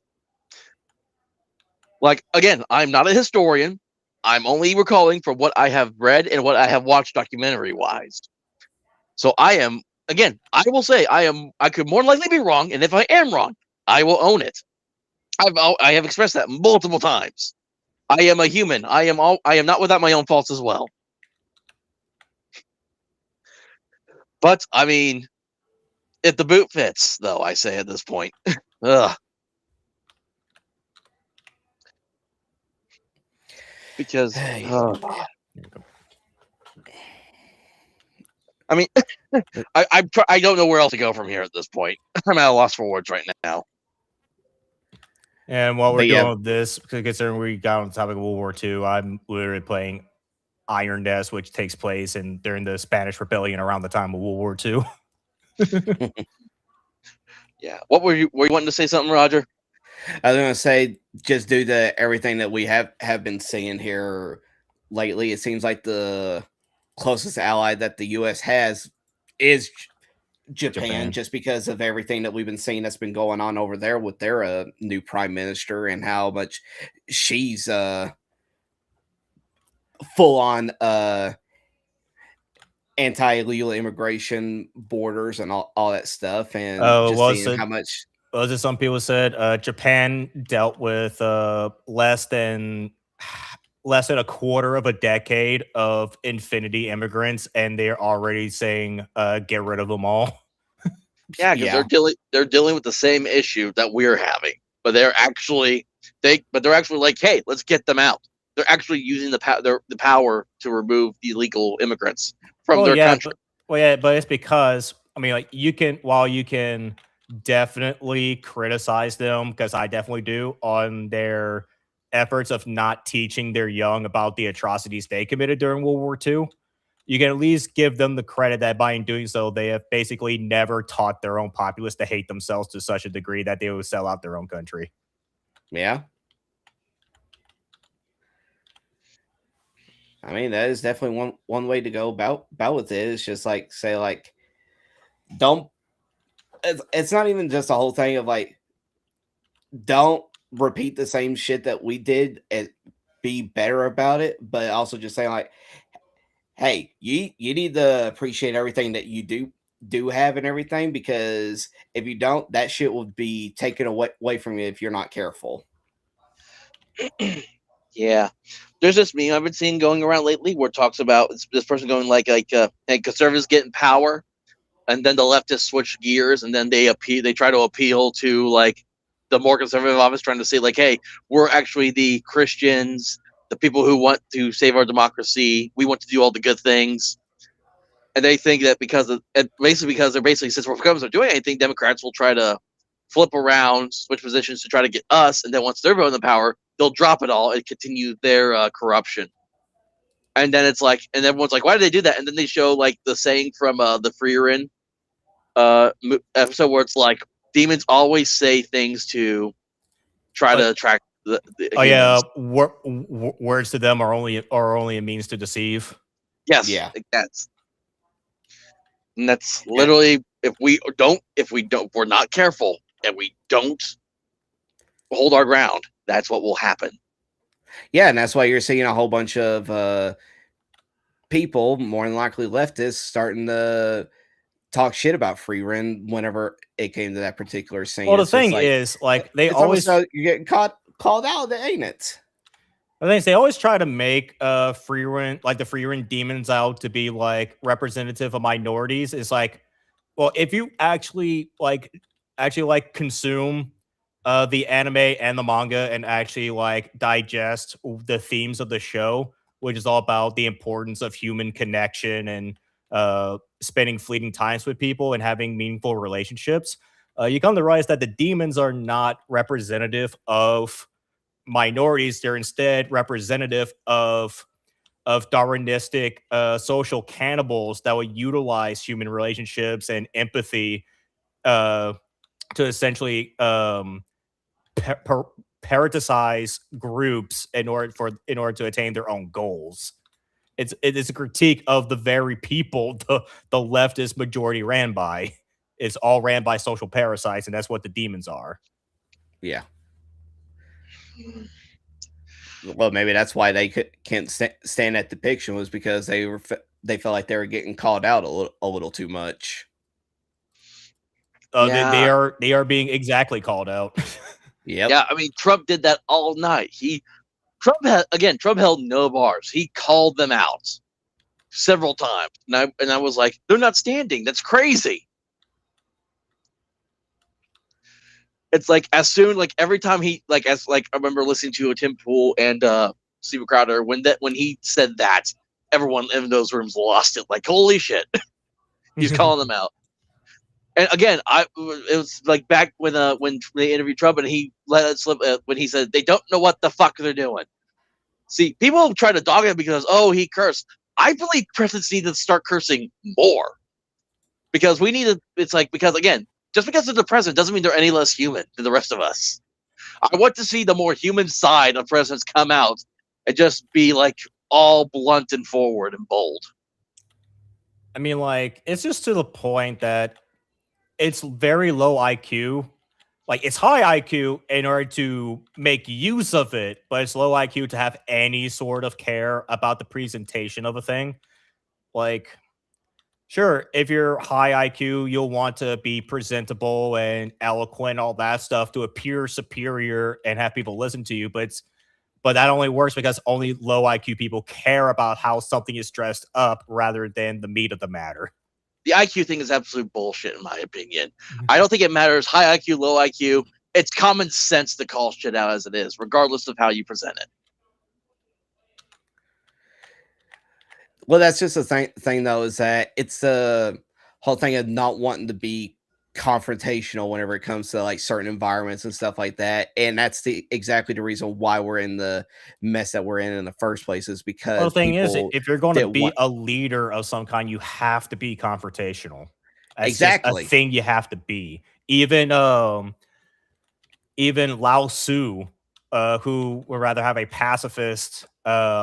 Like again, I'm not a historian. I'm only recalling from what I have read and what I have watched documentary wise. So I will say I could more likely be wrong, and if I am wrong, I will own it. I have expressed that multiple times. I am a human. I am not without my own faults as well. But I mean, if the boot fits, though, I say at this point. Ugh. Because I mean, I don't know where else to go from here at this point. I'm at a loss for words right now. And while we're doing this, considering we got on the topic of World War II, I'm literally playing Iron Death, which takes place during the Spanish Rebellion around the time of World War II. Yeah. What were you wanting to say something, Roger? I was going to say, just due to everything that we have been seeing here lately, it seems like the closest ally that the U.S. has is Japan, just because of everything that we've been seeing that's been going on over there with their new prime minister and how much she's full on anti-illegal immigration borders and all that stuff. And just seeing how much. As some people said, Japan dealt with less than a quarter of a decade of infinity immigrants, and they're already saying get rid of them all. Yeah, because they're dealing with the same issue that we're having, but they're actually like, hey, let's get them out. They're actually using the power to remove the illegal immigrants from their country. But it's because you can definitely criticize them, because I definitely do, on their efforts of not teaching their young about the atrocities they committed during World War II. You can at least give them the credit that by doing so, they have basically never taught their own populace to hate themselves to such a degree that they would sell out their own country. Yeah. I mean, that is definitely one way to go about with it. It's just like, say, like, don't. It's not even just a whole thing of like, don't repeat the same shit that we did and be better about it, but also just saying like, hey, you need to appreciate everything that you do have and everything, because if you don't, that shit will be taken away from you if you're not careful. Yeah. There's this meme I've been seeing going around lately where it talks about this person going like hey, conservatives get in power, and then the leftists switch gears, and then they try to appeal to like the more conservative office, trying to say like, hey, we're actually the Christians, the people who want to save our democracy. We want to do all the good things. And they think that because they're basically, since Republicans are doing anything, Democrats will try to flip around, switch positions to try to get us. And then once they're in the power, they'll drop it all and continue their corruption. And then it's like, and everyone's like, why did they do that? And then they show like the saying from the Freerin episode where it's like, demons always say things to try to attract the words to them are only a means to deceive. Yes. Yeah. That's literally if we're not careful and we don't hold our ground, that's what will happen. Yeah, and that's why you're seeing a whole bunch of people, more than likely leftists, starting to talk shit about free rent whenever it came to that particular scene. Well, the It's just thing like is, like, they it's almost always, you're getting called out, ain't it? I think they always try to make free rent, like the free rent demons, out to be like representative of minorities. It's like, well, if you actually consume the anime and the manga and actually like digest the themes of the show, which is all about the importance of human connection and spending fleeting times with people and having meaningful relationships, you come to realize that the demons are not representative of minorities. They're instead representative of Darwinistic social cannibals that would utilize human relationships and empathy uh, to essentially parasitize groups in order to attain their own goals. It is a critique of the very people the leftist majority ran by. It's all ran by social parasites, and that's what the demons are. Yeah. Well, maybe that's why they can't stand that depiction, was because they felt like they were getting called out a little too much. They are being exactly called out. Yep. Yeah, I mean, Trump did that all night. Trump held no bars. He called them out several times, and I was like, they're not standing. That's crazy. It's like as soon like every time he like as like I remember listening to Tim Pool and Steven Crowder when he said that, everyone in those rooms lost it. Like, holy shit, he's calling them out. And again, it was like back when they interviewed Trump and he let it slip when he said they don't know what the fuck they're doing. See, people try to dog him because he cursed. I believe presidents need to start cursing more because we need to. It's like because again, just because they're the president doesn't mean they're any less human than the rest of us. I want to see the more human side of presidents come out and just be like all blunt and forward and bold. I mean, like, it's just to the point that it's very low IQ. Like, it's high IQ in order to make use of it, but it's low IQ to have any sort of care about the presentation of a thing. Like, sure, if you're high IQ, you'll want to be presentable and eloquent, all that stuff, to appear superior and have people listen to you. But that only works because only low IQ people care about how something is dressed up rather than the meat of the matter. The IQ thing is absolute bullshit, in my opinion. I don't think it matters high IQ, low IQ. It's common sense to call shit out as it is, regardless of how you present it. Well, that's just the thing, though, is that it's the whole thing of not wanting to be confrontational whenever it comes to like certain environments and stuff like that. And that's exactly the reason why we're in the mess that we're in the first place, is because the thing is, if you're going to be a leader of some kind, you have to be confrontational. That's exactly just a thing you have to be. Even Lao Tzu, who would rather have a pacifist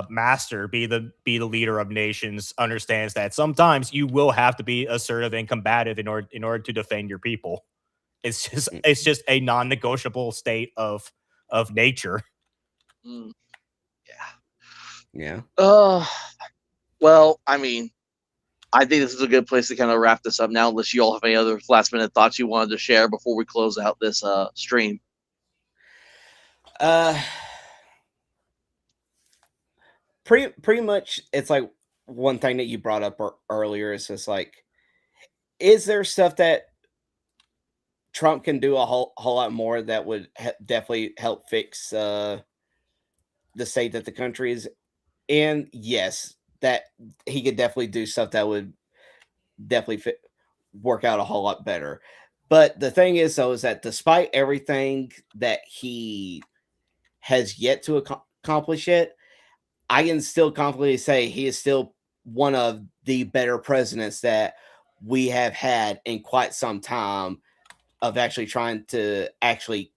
master be the leader of nations, understands that sometimes you will have to be assertive and combative in order to defend your people. It's just a non-negotiable state of nature. Yeah. Well, I mean, I think this is a good place to kind of wrap this up now, unless you all have any other last minute thoughts you wanted to share before we close out this stream. Pretty much, it's like one thing that you brought up earlier is just like, is there stuff that Trump can do a whole lot more that would definitely help fix the state that the country is in? Yes, that he could definitely do stuff that would definitely work out a whole lot better. But the thing is, though, is that despite everything that he has yet to accomplish it, I can still confidently say he is still one of the better presidents that we have had in quite some time, of actually trying to actually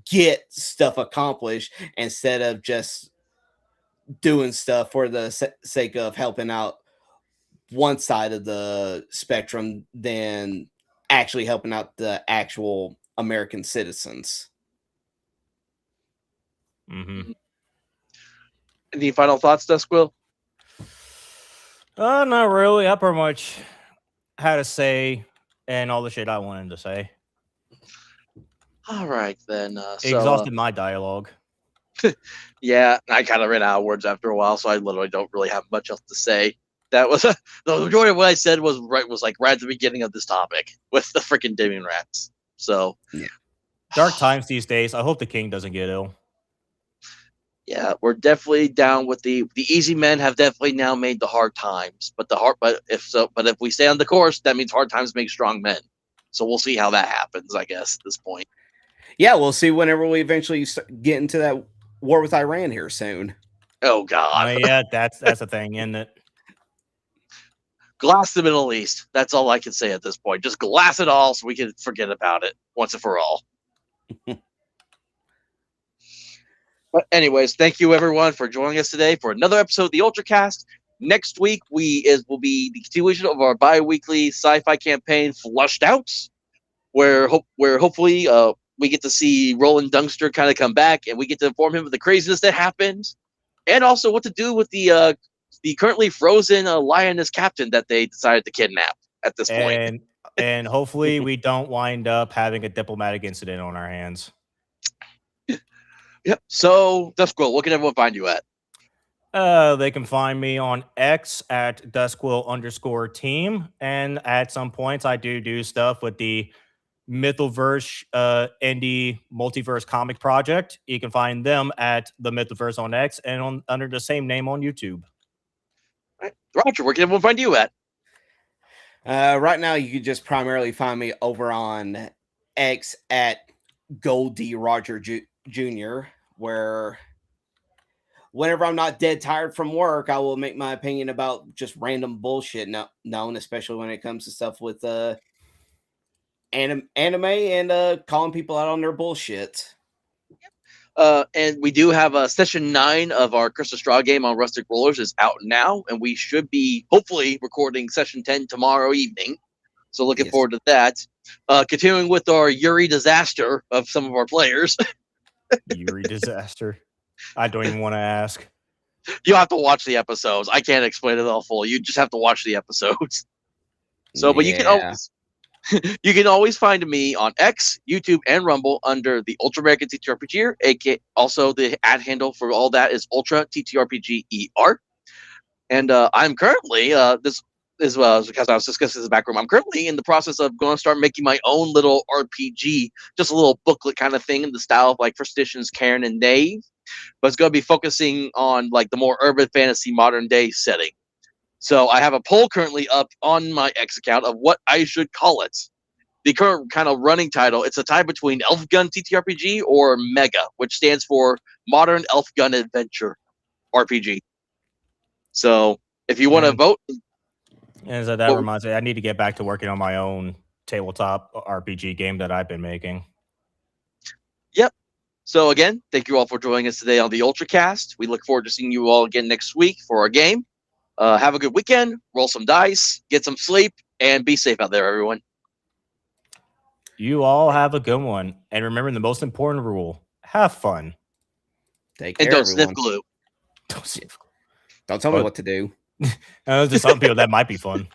get stuff accomplished instead of just doing stuff for the sake of helping out one side of the spectrum than actually helping out the actual American citizens. Mm-hmm. Any final thoughts, Dusquill? Not really. I pretty much had a say and all the shit I wanted to say. All right, then. Exhausted my dialogue. Yeah, I kind of ran out of words after a while, so I literally don't really have much else to say. That was the majority of what I said was right at the beginning of this topic with the freaking Damien Rats. So yeah, dark times these days. I hope the king doesn't get ill. Yeah, we're definitely down with the easy men have definitely now made the hard times, but if we stay on the course, that means hard times make strong men. So we'll see how that happens, I guess, at this point. Yeah, we'll see whenever we eventually get into that war with Iran here soon. Oh God! Yeah, that's a thing, isn't it? Glass the Middle East. That's all I can say at this point. Just glass it all so we can forget about it once and for all. But anyways, thank you everyone for joining us today for another episode of the UltraCast. Next week will be the continuation of our bi-weekly sci-fi campaign, Flushed Out, where hopefully we get to see Roland Dungster kind of come back, and we get to inform him of the craziness that happened, and also what to do with the currently frozen lioness captain that they decided to kidnap at this point. And hopefully we don't wind up having a diplomatic incident on our hands. Yep. So, Dusquill, what can everyone find you at? They can find me on X at Dusquill_team, and at some points I do stuff with the Mythoverse indie multiverse comic project. You can find them at the Mythoverse on X and under the same name on YouTube. All right. Roger, where can everyone find you at? Right now, you can just primarily find me over on X at Goldie Roger Jr., where whenever I'm not dead tired from work, I will make my opinion about just random bullshit known, especially when it comes to stuff with anime and calling people out on their bullshit. And we do have session 9 of our Crystal Straw game on Rustic Rollers is out now, and we should be hopefully recording session 10 tomorrow evening. So looking forward to that. Continuing with our Yuri disaster of some of our players. Yuri disaster. I don't even want to ask. You have to watch the episodes. I can't explain it all full. You just have to watch the episodes. So, but you can always find me on X, YouTube, and Rumble under the Ultra American TTRPGer, aka also the ad handle for all that is Ultra TTRPGER. And I'm currently this as well because I was discussing this back room. I'm currently in the process of going to start making my own little RPG, just a little booklet kind of thing in the style of like First Edition's Cairn and Knave, but it's going to be focusing on like the more urban fantasy modern day setting. So I have a poll currently up on my X account of what I should call it. The current kind of running title, it's a tie between Elf Gun TTRPG or MEGA, which stands for Modern Elf Gun Adventure RPG. So if you want to vote. And so that reminds me, I need to get back to working on my own tabletop RPG game that I've been making. Yep. So again, thank you all for joining us today on the UltraCast. We look forward to seeing you all again next week for our game. Have a good weekend, roll some dice, get some sleep, and be safe out there, everyone. You all have a good one. And remember the most important rule, have fun. Take care, and don't everyone. sniff glue. Don't tell me what to do. To some people, that might be fun.